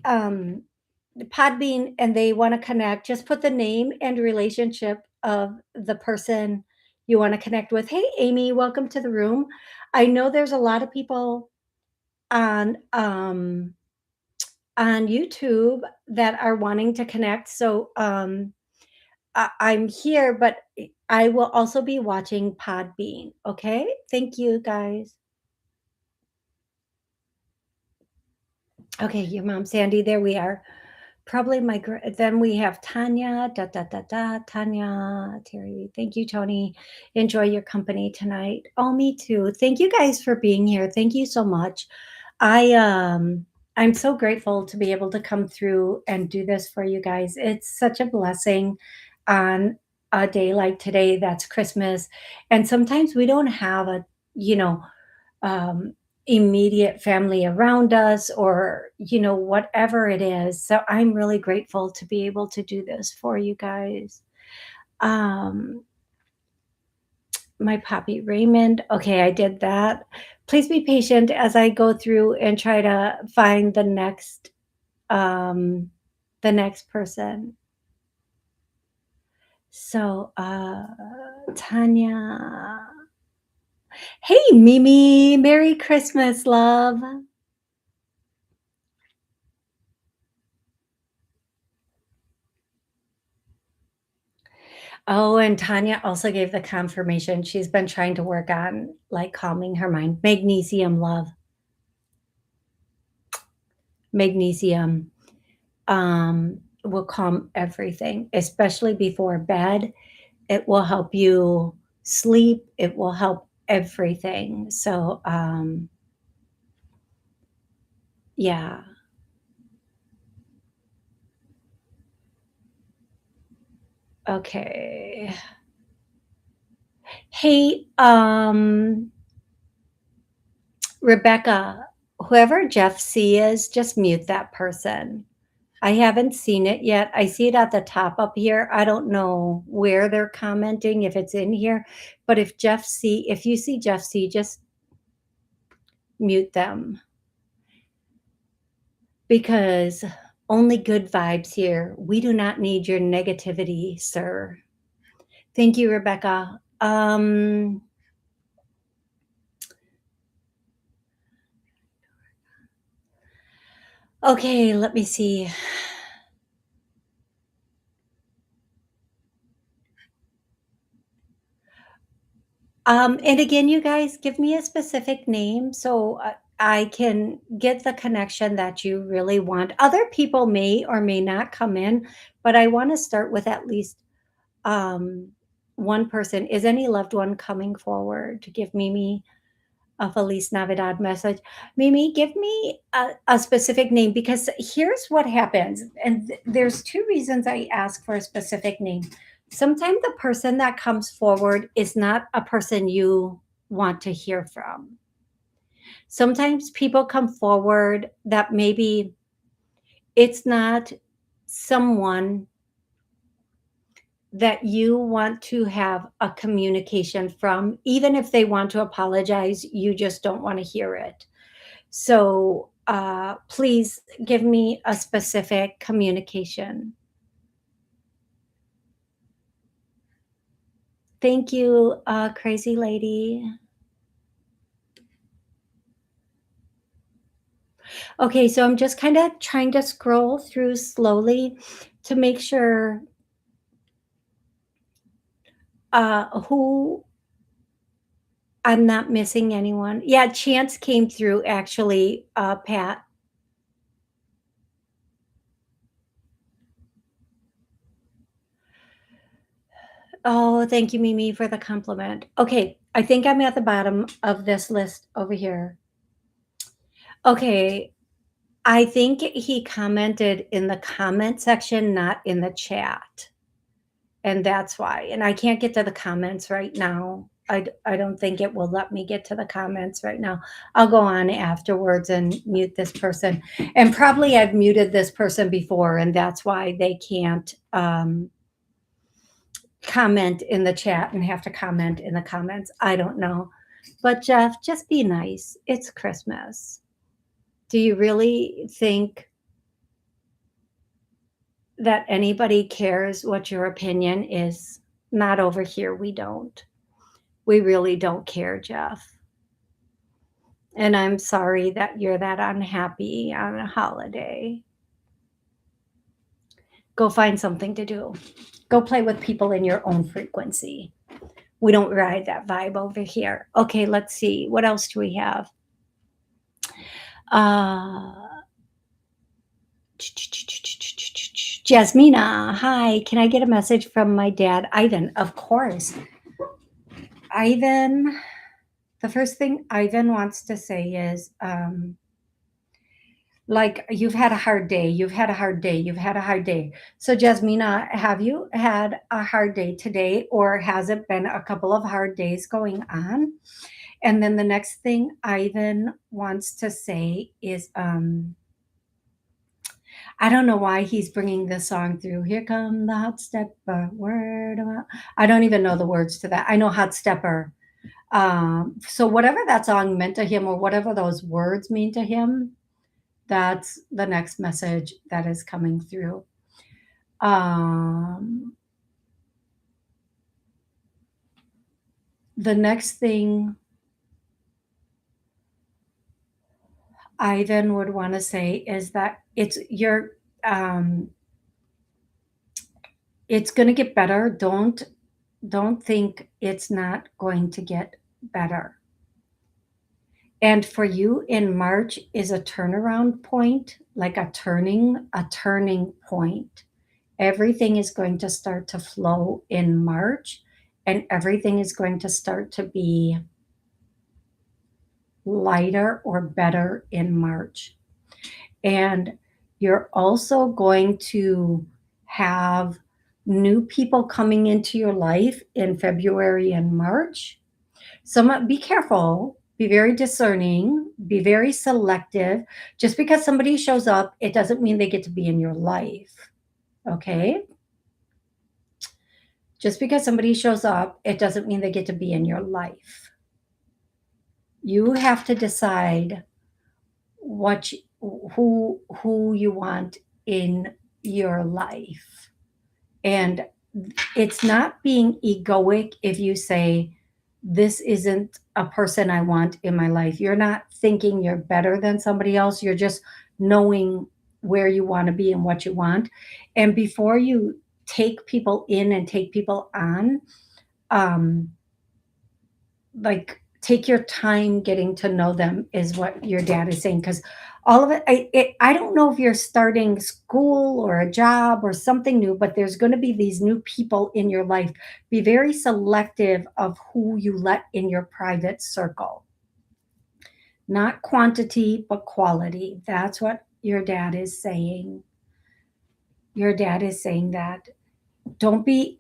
Podbean and they want to connect, just put the name and relationship of the person you want to connect with. Hey Amy, welcome to the room. I know there's a lot of people on on YouTube that are wanting to connect. So I'm here, but I will also be watching Podbean. Okay. Thank you guys. Okay. Your mom, Sandy. There we are. Probably then we have Tanya, Tanya, Terry. Thank you, Tony. Enjoy your company tonight. Oh, me too. Thank you guys for being here. Thank you so much. I I'm so grateful to be able to come through and do this for you guys. It's such a blessing on a day like today that's Christmas. And sometimes we don't have a, you know, um, immediate family around us or whatever it is, so I'm really grateful to be able to do this for you guys. um my poppy Raymond, okay, I did that. Please be patient as I go through and try to find um the next person. So Tanya, hey Mimi, Merry Christmas, love. Oh, and Tanya also gave the confirmation. She's been trying to work on like calming her mind. Magnesium, love. Magnesium will calm everything, especially before bed. It will help you sleep. It will help everything. So, yeah. Okay. Hey, Rebecca, whoever Jeff C is, just mute that person. I haven't seen it yet. I see it at the top up here. I don't know where they're commenting, if it's in here, but if you see Jeff C, just mute them because only good vibes here. We do not need your negativity, sir. Thank you, Rebecca. Okay, let me see. And again, you guys give me a specific name so I can get the connection that you really want. Other people may or may not come in, but I want to start with at least um, one person. Is any loved one coming forward to give Mimi a Feliz Navidad message? Mimi, give me a specific name because here's what happens. And there's two reasons I ask for a specific name. Sometimes the person that comes forward is not a person you want to hear from. Sometimes people come forward that maybe it's not someone that you want to have a communication from. Even if they want to apologize, you just don't want to hear it. So please give me a specific communication. Thank you, crazy lady. Okay, so I'm just kind of trying to scroll through slowly to make sure who I'm not missing anyone. Yeah, Chance came through actually, Pat. Oh, thank you, Mimi, for the compliment. Okay, I think I'm at the bottom of this list over here. Okay, I think he commented in the comment section, not in the chat. And that's why. And I can't get to the comments right now. I don't think it will let me get to the comments right now. I'll go on afterwards and mute this person. And probably I've muted this person before, and that's why they can't comment in the chat and have to comment in the comments. I don't know. But Jeff, just be nice. It's Christmas. Do you really think that anybody cares what your opinion is? Not over here. We don't. We really don't care, Jeff. And I'm sorry that you're that unhappy on a holiday. Go find something to do. Go play with people in your own frequency. We don't ride that vibe over here. Okay, let's see. What else do we have? Jasmina, hi. Can I get a message from my dad, Ivan? Of course. Ivan, the first thing Ivan wants to say is, like, you've had a hard day. You've had a hard day. You've had a hard day. So, Jasmina, have you had a hard day today, or has it been a couple of hard days going on? And then the next thing Ivan wants to say is, I don't know why he's bringing this song through. Here come the hot stepper, word about. I don't even know the words to that. I know hot stepper. So whatever that song meant to him, or whatever those words mean to him, that's the next message that is coming through. The next thing Ivan would want to say is that it's going to get better. Don't think it's not going to get better. And for you in March is a turnaround point, like a turning point. Everything is going to start to flow in March, and everything is going to start to be lighter or better in March. And you're also going to have new people coming into your life in February and March. So be careful, be very discerning, be very selective. Just because somebody shows up, it doesn't mean they get to be in your life. Okay? Just because somebody shows up, it doesn't mean they get to be in your life. You have to decide who you want in your life. And it's not being egoic if you say, this isn't a person I want in my life. You're not thinking you're better than somebody else. You're just knowing where you want to be and what you want. And before you take people in and take people on, like, take your time getting to know them is what your dad is saying. Because all of it, I don't know if you're starting school or a job or something new, but there's going to be these new people in your life. Be very selective of who you let in your private circle. Not quantity, but quality. That's what your dad is saying. Your dad is saying that. Don't be,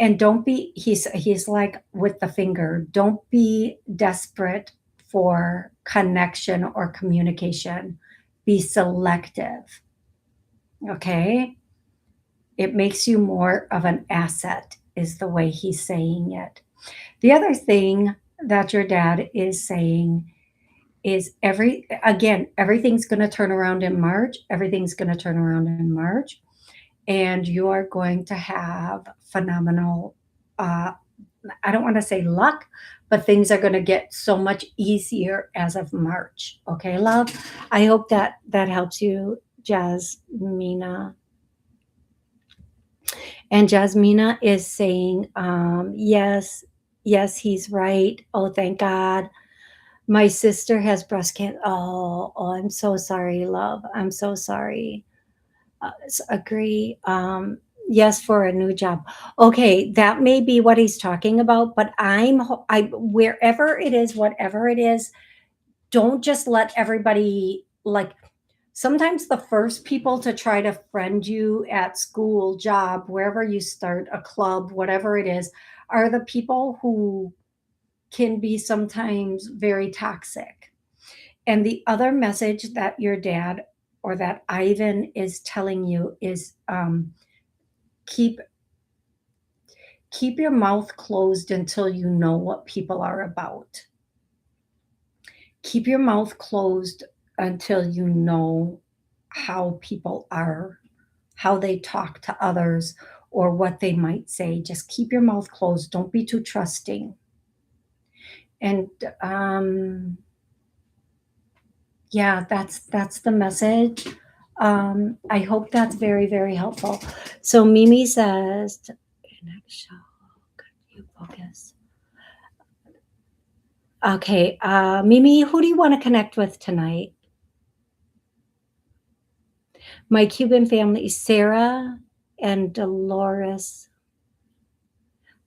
he's like with the finger, don't be desperate for connection or communication. Be selective. Okay? It makes you more of an asset, is the way he's saying it. The other thing that your dad is saying is everything's going to turn around in March. Everything's going to turn around in March. And you're going to have phenomenal, I don't want to say luck, but things are going to get so much easier as of March. Okay, love? I hope that helps you, Jasmina. And Jasmina is saying, yes, he's right. Oh, thank God. My sister has breast cancer. Oh, I'm so sorry, love. I'm so sorry. Agree. Yes, for a new job. Okay, that may be what he's talking about, but wherever it is, whatever it is, don't just let everybody, like, sometimes the first people to try to friend you at school, job, wherever you start, a club, whatever it is, are the people who can be sometimes very toxic. And the other message that your dad or that Ivan is telling you is keep keep your mouth closed until you know what people are about. Keep your mouth closed until you know how people are, how they talk to others, or what they might say. Just keep your mouth closed. Don't be too trusting. And yeah, that's the message. I hope that's very, very helpful. So Mimi says, next show, could you focus? Okay, Mimi, who do you want to connect with tonight? My Cuban family, Sarah and Dolores,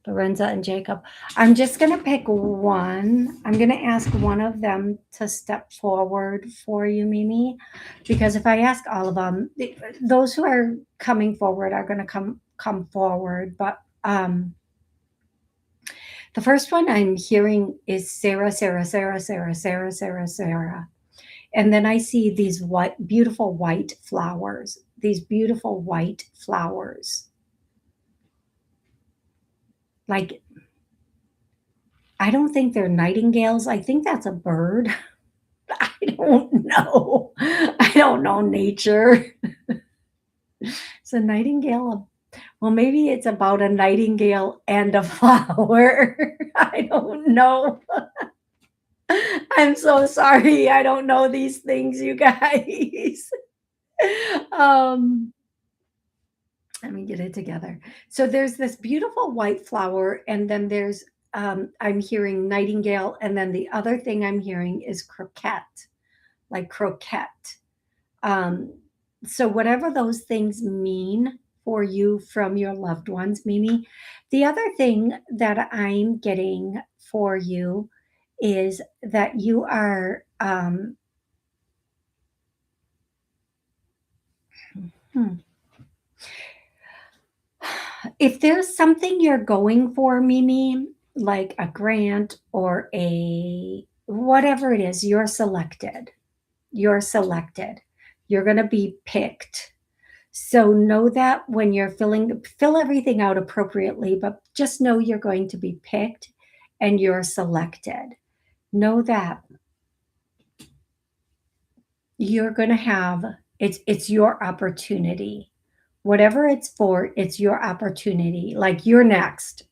Lorenza and Jacob. I'm just going to pick one. I'm going to ask one of them to step forward for you, Mimi, because if I ask all of them, those who are coming forward are going to come forward. But the first one I'm hearing is Sarah, Sarah, Sarah, Sarah, Sarah, Sarah, Sarah. And then I see these beautiful white flowers, these beautiful white flowers. Like, I don't think they're nightingales. I think that's a bird. I don't know. I don't know nature. It's a nightingale. Well, maybe it's about a nightingale and a flower. I don't know. I'm so sorry. I don't know these things, you guys. um, Let me get it together. So there's this beautiful white flower, and then there's I'm hearing nightingale, and then the other thing I'm hearing is croquette, like croquette. Um, so whatever those things mean for you from your loved ones, Mimi. The other thing that I'm getting for you is that you are hmm, if there's something you're going for, Mimi, like a grant or a whatever it is, you're selected. You're selected. You're going to be picked. So know that when you're fill everything out appropriately, but just know you're going to be picked and you're selected. Know that you're going to have it's your opportunity. Whatever it's for, it's your opportunity. Like you're next.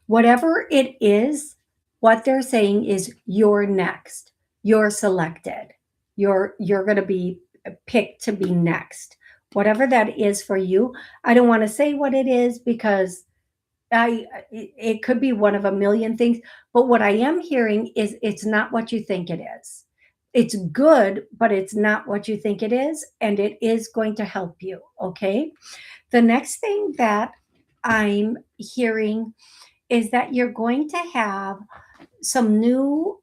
Whatever it is, what they're saying is you're next. You're selected. You're going to be picked to be next. Whatever that is for you. I don't want to say what it is because it could be one of a million things, but what I am hearing is it's not what you think it is. It's good, but it's not what you think it is, and it is going to help you, okay? The next thing that I'm hearing is that you're going to have some new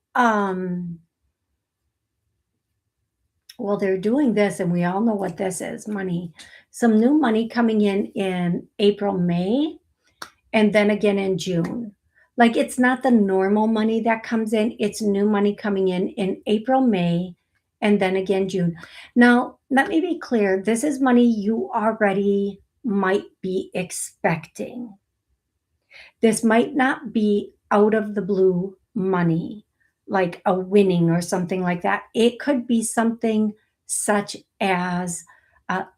well, they're doing this and we all know what this is, money. Some new money coming in April, May, and then again in June. Like it's not the normal money that comes in, it's new money coming in April, May, and then again June. Now, let me be clear, this is money you already might be expecting. This might not be out of the blue money, like a winning or something like that. It could be something such as,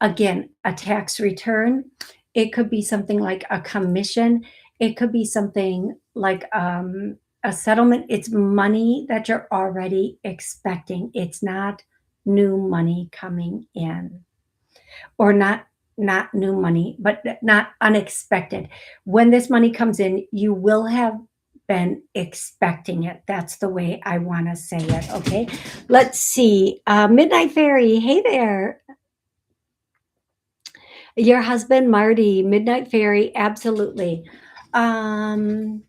again, a tax return. It could be something like a commission. It could be something like a settlement. It's money that you're already expecting. It's not new money coming in or not new money, but not unexpected. When this money comes in, you will have been expecting it. That's the way I want to say it. Okay. Let's see. Midnight Fairy. Hey there. Your husband, Marty, Midnight Fairy. Absolutely. Um,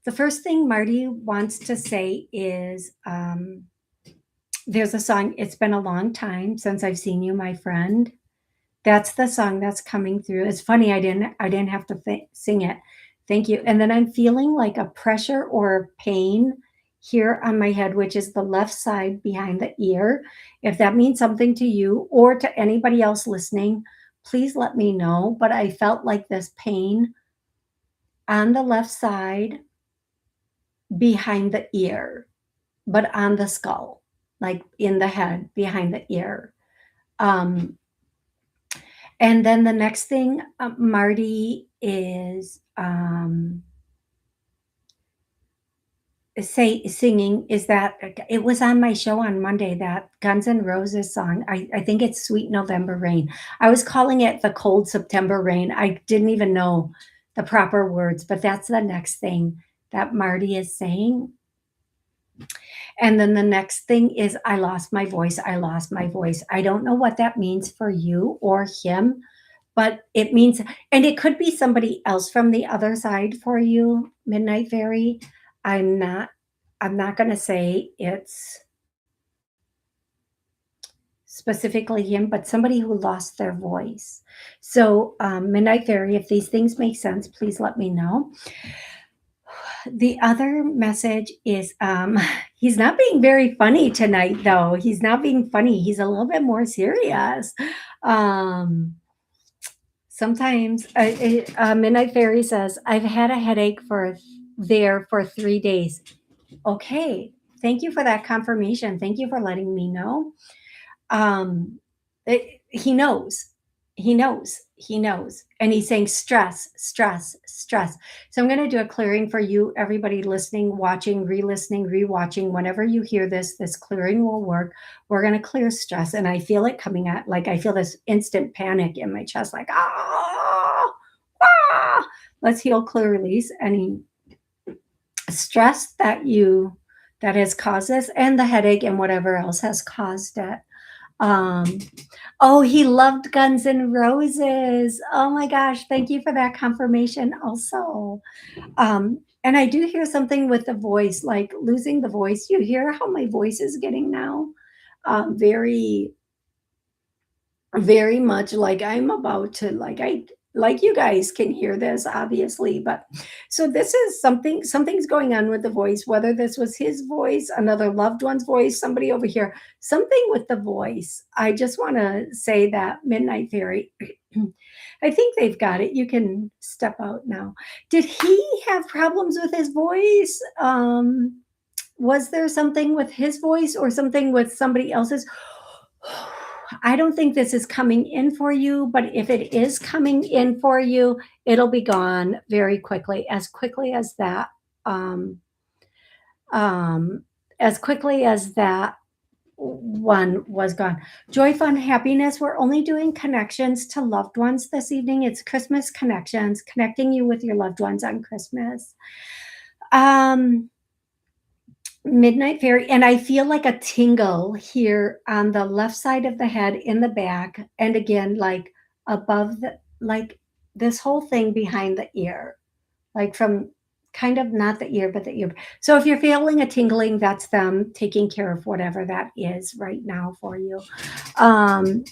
the first thing Marty wants to say is there's a song. It's been a long time since I've seen you, my friend. That's the song that's coming through. It's funny I didn't have to sing it. Thank you. And then I'm feeling like a pressure or pain here on my head, which is the left side behind the ear. If that means something to you or to anybody else listening, please let me know. But I felt like this pain on the left side behind the ear, but on the skull, like in the head behind the ear. Um, and then the next thing, Marty, is singing is that it was on my show on Monday, that Guns N' Roses song. I think it's Sweet November Rain. I was calling it the Cold September Rain. I didn't even know the proper words, but that's the next thing that Marty is saying. And then the next thing is, I lost my voice. I lost my voice. I don't know what that means for you or him, but it means, and it could be somebody else from the other side for you, Midnight Fairy. I'm not, I'm not going to say it's specifically him, but somebody who lost their voice. So, Midnight Fairy, if these things make sense, please let me know. The other message is, he's not being very funny tonight, though. He's not being funny. He's a little bit more serious. Um, Sometimes, Midnight Fairy says, I've had a headache for 3 days. Okay. Thank you for that confirmation. Thank you for letting me know. Um, he knows. He knows. He knows. And he's saying stress, stress, stress. So I'm going to do a clearing for you, everybody listening, watching, re-listening, re-watching. Whenever you hear this clearing will work. We're going to clear stress. And I feel it coming at, like, I feel this instant panic in my chest, like, ah. Let's heal, clear, release any stress that has caused this, and the headache and whatever else has caused it. Um, oh, he loved Guns N' Roses. Oh my gosh, thank you for that confirmation also. And I do hear something with the voice, like losing the voice. You hear how my voice is getting now? Very, very much like I'm about to, like you guys can hear this obviously, but so this is something's going on with the voice, whether this was his voice, another loved one's voice, somebody over here, something with the voice. I just want to say that, Midnight Fairy, I think they've got it. You can step out now. Did he have problems with his voice? Was there something with his voice or something with somebody else's? I don't think this is coming in for you, but if it is coming in for you, it'll be gone very quickly um, um, as quickly as that one was gone. Joy, fun, happiness. We're only doing connections to loved ones this evening. It's Christmas connections, connecting you with your loved ones on Christmas. Midnight Fairy, and I feel like a tingle here on the left side of the head, in the back, and again, like above like this whole thing behind the ear, like from kind of not the ear, but the ear. So if you're feeling a tingling, that's them taking care of whatever that is right now for you. Um,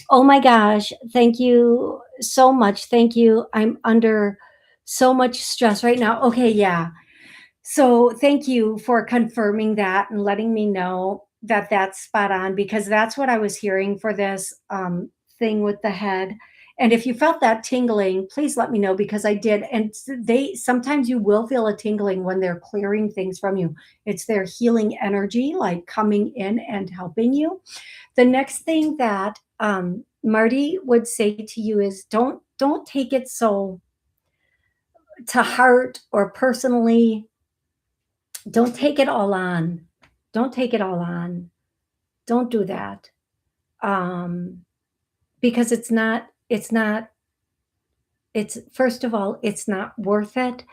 oh my gosh, thank you so much. Thank you. I'm under so much stress right now. Okay, yeah. So thank you for confirming that and letting me know that that's spot on, because that's what I was hearing for this thing with the head. And if you felt that tingling, please let me know, because I did. And they sometimes you will feel a tingling when they're clearing things from you. It's their healing energy, like coming in and helping you. The next thing that Marty would say to you is, don't take it so to heart or personally. Don't take it all on. Don't take it all on. Don't do that. Um, because it's first of all, it's not worth it.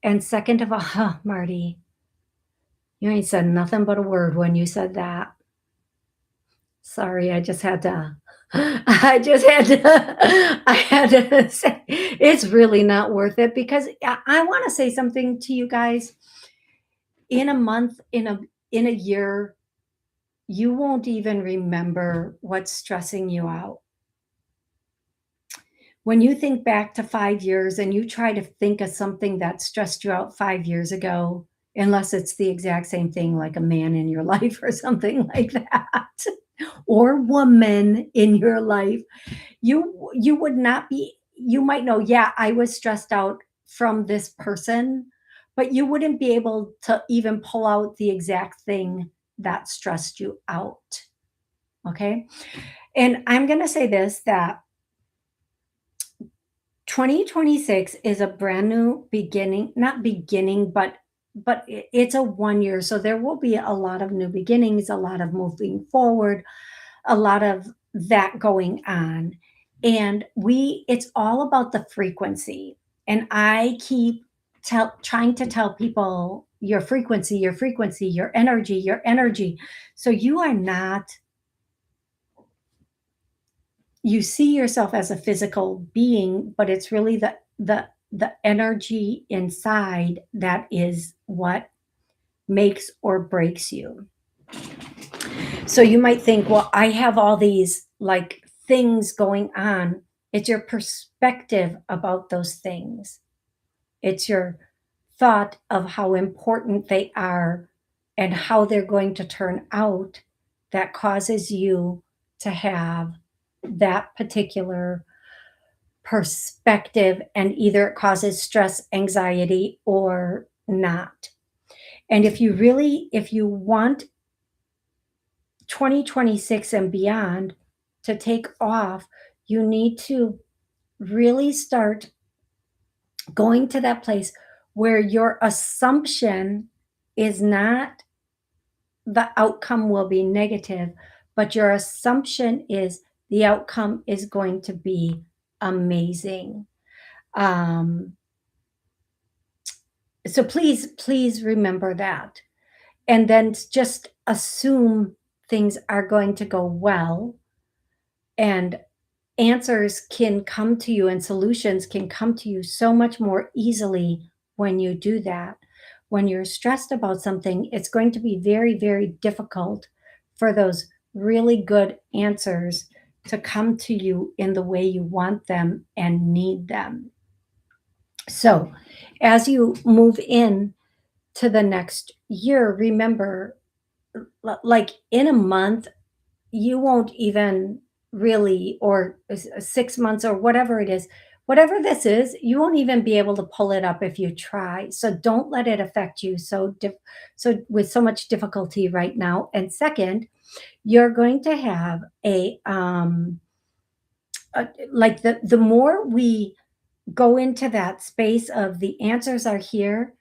And second of all, Marty, you ain't said nothing but a word when you said that. Sorry, I just had to, I had to say, it's really not worth it, because I want to say something to you guys. In a month, in a year, you won't even remember what's stressing you out. When you think back to 5 years and you try to think of something that stressed you out 5 years ago, unless it's the exact same thing, like a man in your life or something like that, or woman in your life, you would not be, you might know, "Yeah, I was stressed out from this person," but you wouldn't be able to even pull out the exact thing that stressed you out, okay? And I'm gonna say this, that 2026 is a brand new beginning, not beginning, but it's a 1 year, so there will be a lot of new beginnings, a lot of moving forward, a lot of that going on. And it's all about the frequency. And I keep trying to tell people your frequency, your frequency, your energy, your energy. So you are not, you see yourself as a physical being, but it's really the energy inside that is what makes or breaks you. So you might think, well, I have all these like things going on. It's your perspective about those things. It's your thought of how important they are and how they're going to turn out that causes you to have that particular perspective, and either it causes stress, anxiety, or not. And if you want 2026 and beyond to take off, you need to really start going to that place where your assumption is not the outcome will be negative, but your assumption is the outcome is going to be amazing. Um, so please remember that. And then just assume things are going to go well, and answers can come to you and solutions can come to you so much more easily when you do that. When you're stressed about something, it's going to be very, very difficult for those really good answers to come to you in the way you want them and need them. So, as you move in to the next year, remember, like in a month, you won't even really, or 6 months or whatever it is, whatever this is, you won't even be able to pull it up if you try. So don't let it affect you so with so much difficulty right now. And second, you're going to have like the more we go into that space of the answers are here,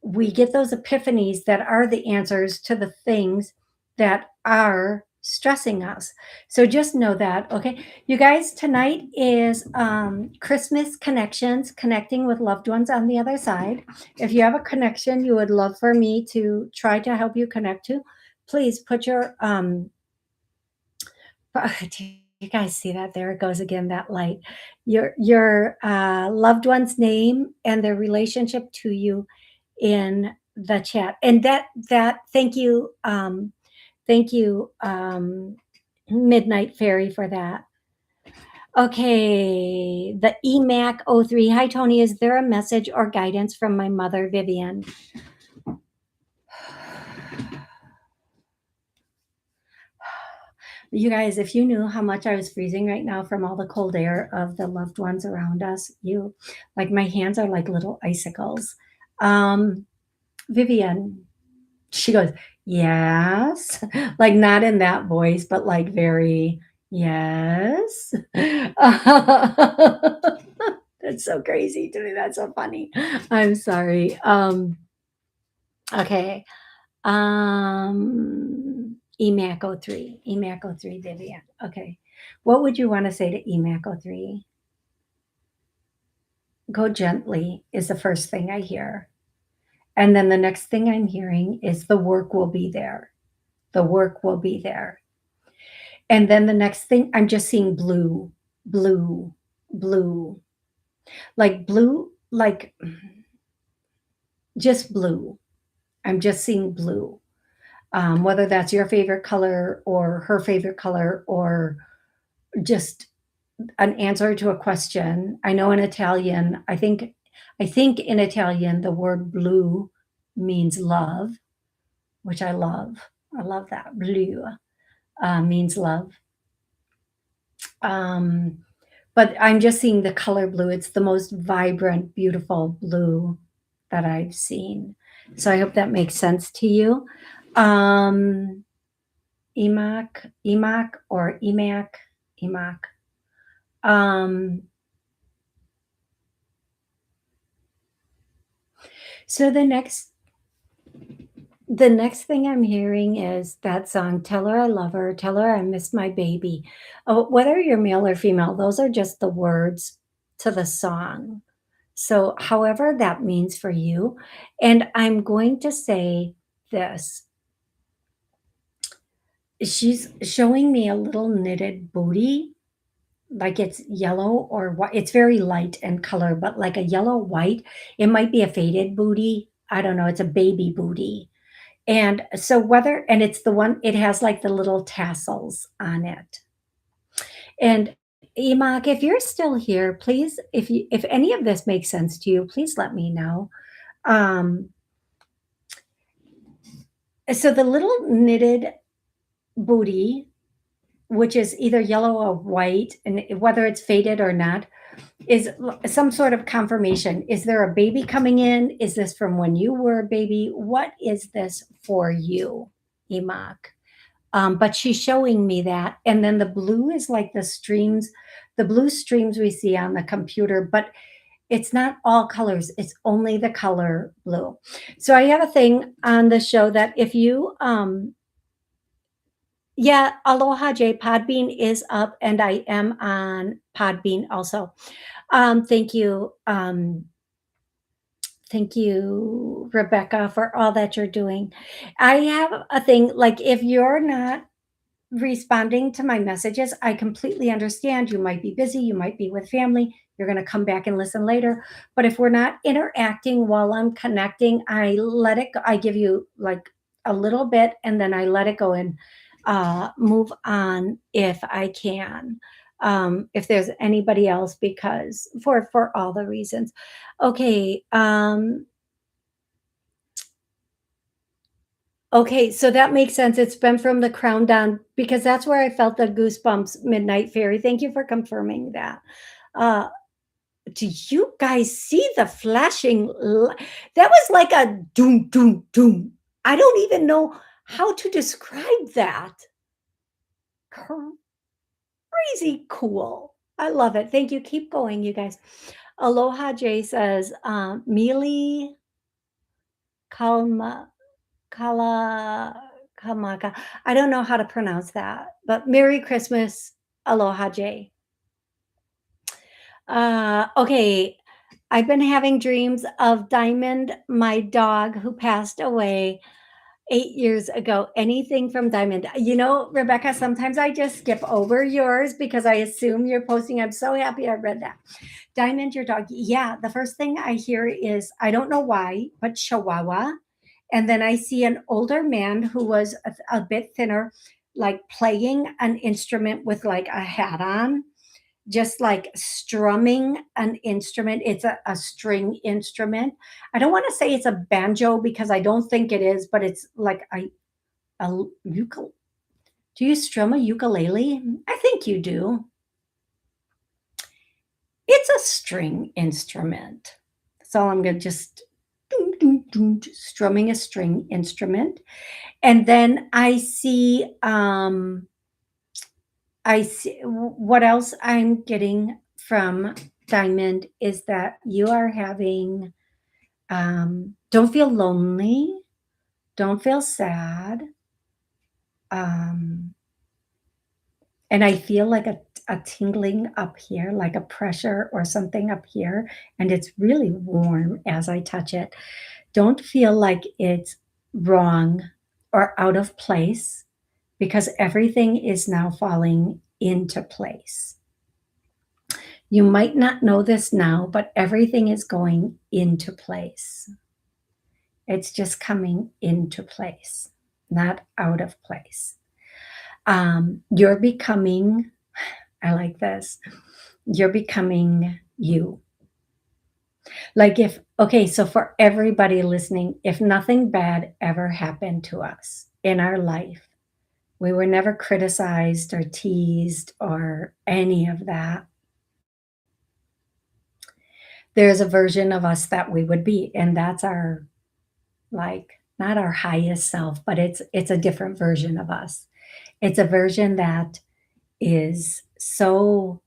we get those epiphanies that are the answers to the things that are stressing us. So just know that, okay? You guys, tonight is Christmas connections, connecting with loved ones on the other side. If you have a connection you would love for me to try to help you connect to, please put your do you guys see that? There it goes again, that light. Your loved one's name and their relationship to you in the chat. And that thank you, Midnight Fairy, for that. Okay, the EMAC03. Hi, Tony. Is there a message or guidance from my mother, Vivian? You guys, if you knew how much I was freezing right now from all the cold air of the loved ones around us, like my hands are like little icicles. Vivian, she goes, yes, like not in that voice, but like very, yes. That's so crazy to me. That's so funny. I'm sorry. Okay. EMAC03, EMAC03, Vivian. Okay. What would you want to say to EMAC03? Go gently is the first thing I hear. And then the next thing I'm hearing is the work will be there. The work will be there. And then the next thing, I'm just seeing blue, blue, blue, like just blue. I'm just seeing blue. Whether that's your favorite color or her favorite color, or just an answer to a question. I know in Italian, I think in Italian, the word blue means love, which I love. I love that. Blue, means love. Um, but I'm just seeing the color blue. It's the most vibrant, beautiful blue that I've seen. So I hope that makes sense to you. Um, Emac or Emac. Um, so the next thing I'm hearing is that song, Tell Her I Love Her, Tell Her I Miss My Baby. Oh, whether you're male or female, those are just the words to the song. So, however that means for you. And I'm going to say this, she's showing me a little knitted booty, like it's yellow or white. It's very light in color, but like a yellow white. It might be a faded booty. I don't know. It's a baby booty. And so and it's the one, it has like the little tassels on it. And Emak, if you're still here, please, if any of this makes sense to you, please let me know. Um, so the little knitted booty, which is either yellow or white, and whether it's faded or not, is some sort of confirmation. Is there a baby coming in? Is this from when you were a baby? What is this for you, Emak? But she's showing me that. And then the blue is like the blue streams we see on the computer, but it's not all colors. It's only the color blue. So I have a thing on the show that if you, yeah, Aloha J, Podbean is up and I am on Podbean also. Thank you. Thank you, Rebecca, for all that you're doing. I have a thing like if you're not responding to my messages, I completely understand. You might be busy, you might be with family, you're going to come back and listen later. But if we're not interacting while I'm connecting, I let it go. I give you like a little bit and then I let it go and move on if I can. If there's anybody else, because for all the reasons. Okay. Okay, so that makes sense. It's been from the crown down because that's where I felt the goosebumps, Midnight Fairy. Thank you for confirming that. Uh, do you guys see the flashing? That was like a doom, doom, doom. I don't even know how to describe that. Crazy cool. I love it. Thank you. Keep going, you guys. Aloha J says, Mealy Kalma Kamaka. I don't know how to pronounce that, but Merry Christmas, Aloha J. Okay, I've been having dreams of Diamond, my dog who passed away 8 years ago. Anything from Diamond? You know, Rebecca, sometimes I just skip over yours because I assume you're posting. I'm so happy I read that. Diamond, your dog. Yeah, the first thing I hear is, I don't know why, but Chihuahua. And then I see an older man who was a bit thinner, like playing an instrument with like a hat on, just like strumming an instrument. It's a string instrument. I don't want to say it's a banjo because I don't think it is, but it's like a ukulele. Do you strum a ukulele? I think you do. It's a string instrument. That's all I'm going to just doom, doom, doom, strumming a string instrument. And then I see what else I'm getting from Diamond is that you are having, don't feel lonely, don't feel sad. Um, and I feel like a tingling up here, like a pressure or something up here. And it's really warm as I touch it. Don't feel like it's wrong or out of place because everything is now falling into place. You might not know this now, but everything is going into place. It's just coming into place, not out of place. You're becoming I like this. You're becoming you. Like if okay, so for everybody listening, if nothing bad ever happened to us in our life, we were never criticized or teased or any of that, there's a version of us that we would be, and that's our, like, not our highest self, but it's a different version of us. It's a version that is so,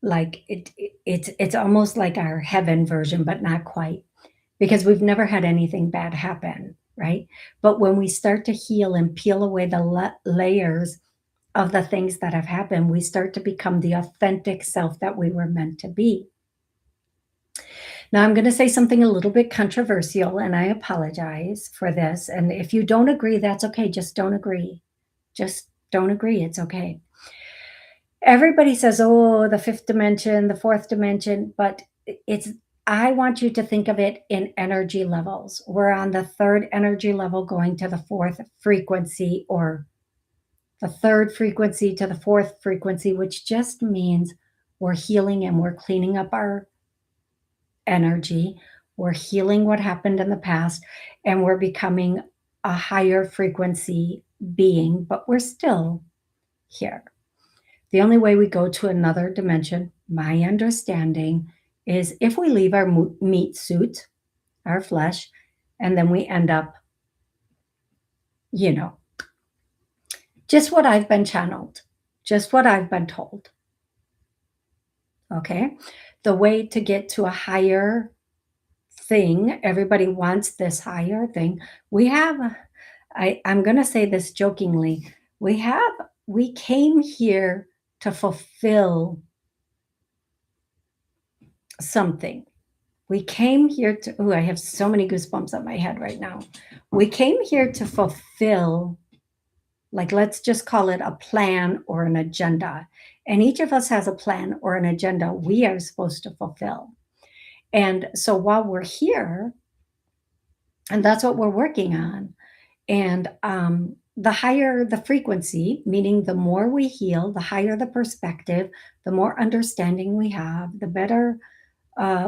like, it's almost like our heaven version, but not quite, because we've never had anything bad happen, right? But when we start to heal and peel away the layers of the things that have happened, we start to become the authentic self that we were meant to be. Now, I'm going to say something a little bit controversial, and I apologize for this. And if you don't agree, that's okay. Just don't agree. Just don't agree. It's okay. Everybody says, oh, the fifth dimension, the fourth dimension, but it's, I want you to think of it in energy levels. We're on the third energy level going to the fourth frequency, or the third frequency to the fourth frequency, which just means we're healing and we're cleaning up our energy. We're healing what happened in the past, and we're becoming a higher frequency being, but we're still here. The only way we go to another dimension, my understanding, is if we leave our meat suit, our flesh, and then we end up, you know, just what I've been channeled, just what I've been told. Okay. The way to get to a higher thing, everybody wants this higher thing. We have, I'm going to say this jokingly, we have, we came here to fulfill something. We came here to, oh, I have so many goosebumps on my head right now. We came here to fulfill, like, let's just call it a plan or an agenda. And each of us has a plan or an agenda we are supposed to fulfill. And so while we're here, and that's what we're working on, and the higher the frequency, meaning the more we heal, the higher the perspective, the more understanding we have, the better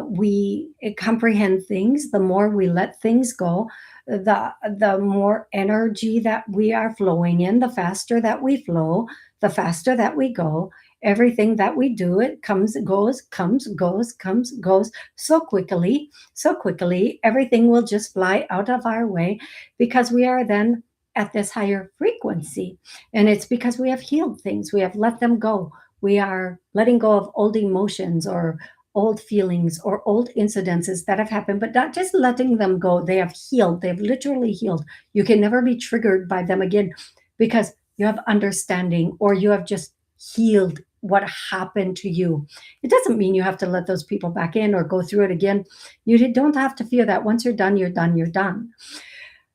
we comprehend things, the more we let things go, the more energy that we are flowing in, the faster that we flow, the faster that we go. Everything that we do, it comes, goes, comes, goes, comes, goes so quickly, so quickly. Everything will just fly out of our way because we are then at this higher frequency. And it's because we have healed things, we have let them go. We are letting go of old emotions or old feelings or old incidences that have happened, but not just letting them go. They have healed. They've literally healed. You can never be triggered by them again because you have understanding, or you have just healed what happened to you. It doesn't mean you have to let those people back in or go through it again. You don't have to fear that. Once you're done, you're done, you're done.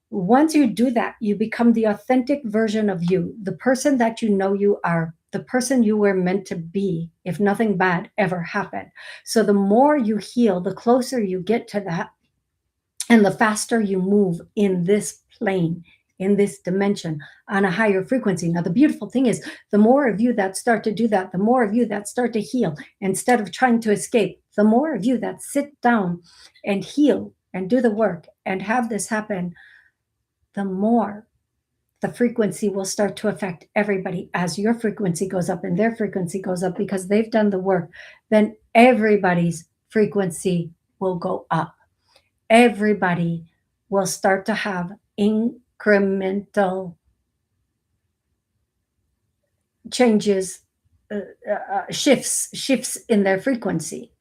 Once you do that, you become the authentic version of you, the person that you know you are, the person you were meant to be if nothing bad ever happened. So the more you heal, the closer you get to that, and the faster you move in this plane, in this dimension, on a higher frequency. Now, the beautiful thing is, the more of you that start to do that, the more of you that start to heal instead of trying to escape, the more of you that sit down and heal and do the work and have this happen, the more the frequency will start to affect everybody. As your frequency goes up and their frequency goes up because they've done the work, then everybody's frequency will go up. Everybody will start to have incremental changes, shifts in their frequency.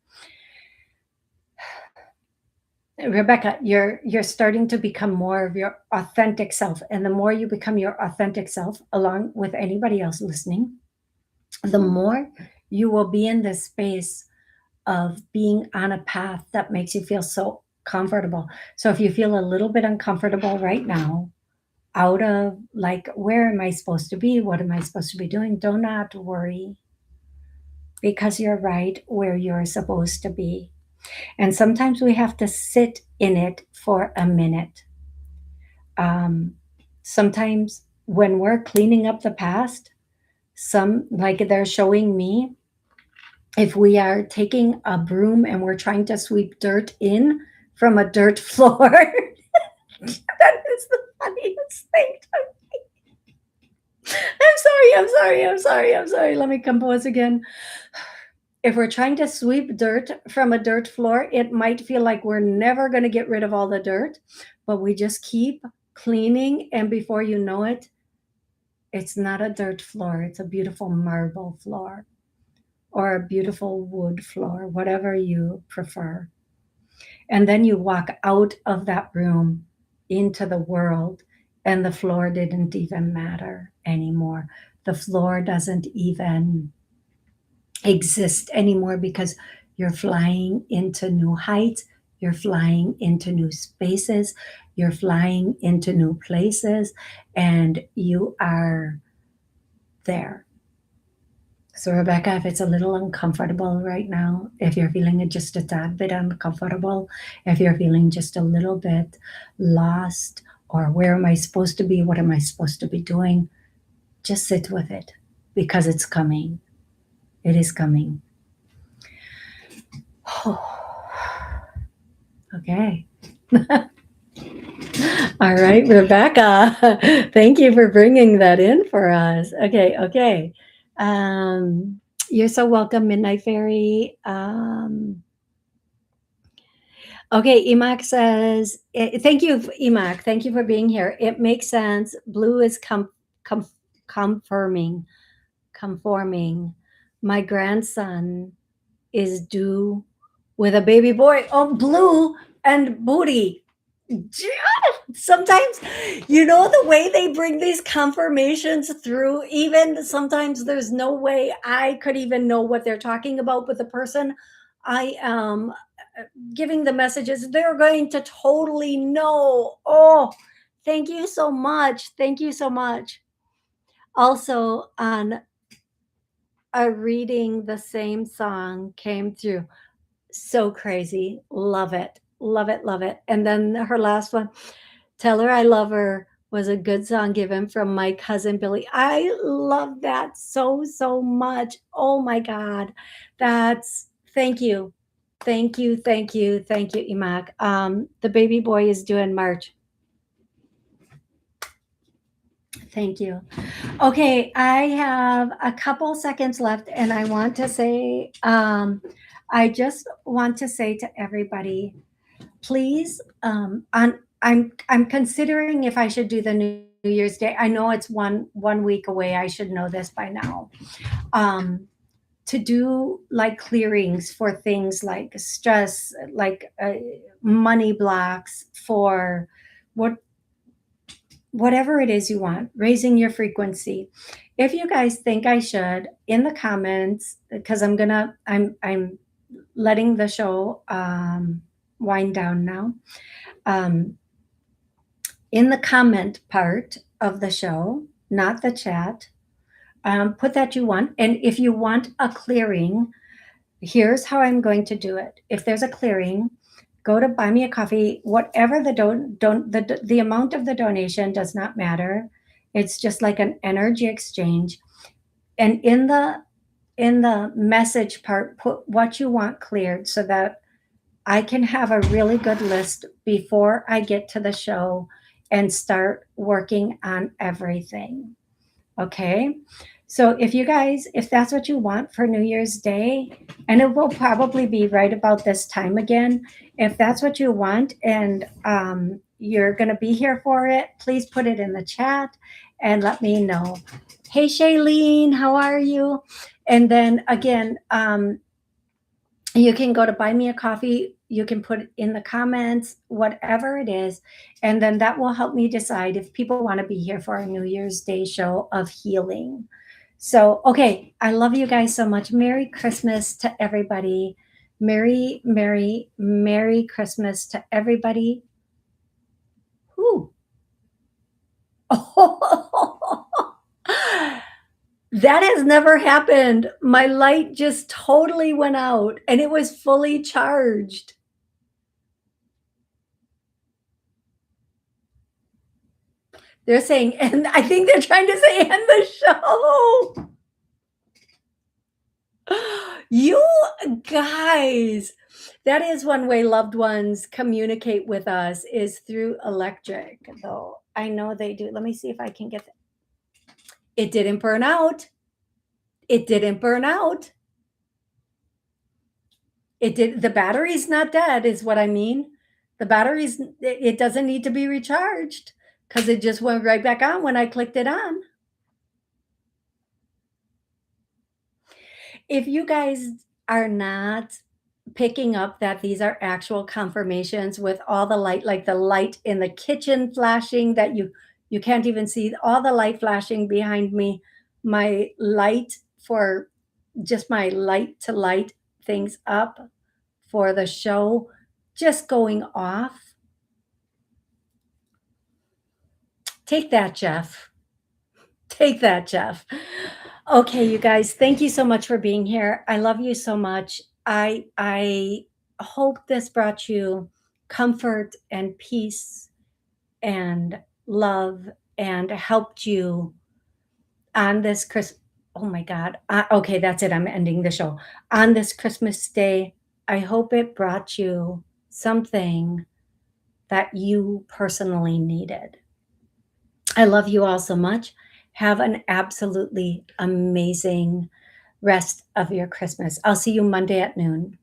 Rebecca, you're starting to become more of your authentic self, and the more you become your authentic self, along with anybody else listening, the more you will be in this space of being on a path that makes you feel so comfortable. So if you feel a little bit uncomfortable right now, out of, like, where am I supposed to be? What am I supposed to be doing? Do not worry, because you're right where you're supposed to be. And sometimes we have to sit in it for a minute. Um, Sometimes when we're cleaning up the past, Some, like they're showing me, if we are taking a broom and we're trying to sweep dirt in from a dirt floor, that is the funniest thing. I'm sorry. Let me compose again. If we're trying to sweep dirt from a dirt floor, it might feel like we're never going to get rid of all the dirt, but we just keep cleaning. And before you know it, it's not a dirt floor, it's a beautiful marble floor or a beautiful wood floor, whatever you prefer. And then you walk out of that room into the world, and the floor didn't even matter anymore. The floor doesn't even exist anymore because you're flying into new heights, you're flying into new spaces, you're flying into new places, and you are there. So, Rebecca, if it's a little uncomfortable right now, if you're feeling just a tad bit uncomfortable, if you're feeling just a little bit lost, or where am I supposed to be? What am I supposed to be doing? Just sit with it because it's coming. It is coming. Okay. All right, Rebecca. Thank you for bringing that in for us. Okay. Um, you're so welcome, Midnight Fairy. Okay, Emak says, thank you, Emak. Thank you for being here. It makes sense. Blue is com- confirming, conforming. My grandson is due with a baby boy. Oh, Blue and Booty. Sometimes, the way they bring these confirmations through, even sometimes there's no way I could even know what they're talking about, but the person I am giving the messages, they're going to totally know. Oh, thank you so much. Thank you so much. Also, on a reading, the same song came through. So crazy. Love it. Love it. Love it. And then her last one, Tell Her I Love Her, was a good song given from my cousin Billy. I love that so much. Oh my God. Thank you. Thank you, Imak. The baby boy is due in March. Thank you. Okay, I have a couple seconds left, and I just want to say to everybody, please, I'm considering if I should do the New Year's Day. I know it's one week away. I should know this by now. To do like clearings for things like stress, like money blocks, for what whatever it is you want, raising your frequency. If you guys think I should, in the comments, because I'm letting the show wind down now. In the comment part of the show, not the chat, put that you want. And if you want a clearing, here's how I'm going to do it. If there's a clearing, go to buy me a coffee. Whatever the amount of the donation does not matter. It's just like an energy exchange. And in the message part, put what you want cleared so that I can have a really good list before I get to the show and start working on everything. Okay. So if that's what you want for New Year's Day, and it will probably be right about this time again, if that's what you want and you're going to be here for it, please put it in the chat and let me know. Hey, Shailene, how are you? And then again, you can go to buy me a coffee. You can put it in the comments, whatever it is. And then that will help me decide if people want to be here for a New Year's Day show of healing. So, okay, I love you guys so much. Merry Christmas to everybody. Merry Christmas to everybody. Whew. That has never happened. My light just totally went out and it was fully charged. They're saying, and I think they're trying to say, end the show. You guys, that is one way loved ones communicate with us is through electric, though. I know they do. Let me see if I can get it didn't burn out. It didn't burn out. It did the battery's not dead is what I mean. The battery's it doesn't need to be recharged because it just went right back on when I clicked it on. If you guys are not picking up that these are actual confirmations with all the light, like the light in the kitchen flashing that you can't even see all the light flashing behind me, my light for just my light to light things up for the show just going off. Take that, Jeff. Take that, Jeff. Okay, you guys, thank you so much for being here. I love you so much. I hope this brought you comfort and peace and love and helped you on this Chris. Oh my God. Okay, that's it. I'm ending the show. On this Christmas day, I hope it brought you something that you personally needed. I love you all so much. Have an absolutely amazing rest of your Christmas. I'll see you Monday at noon.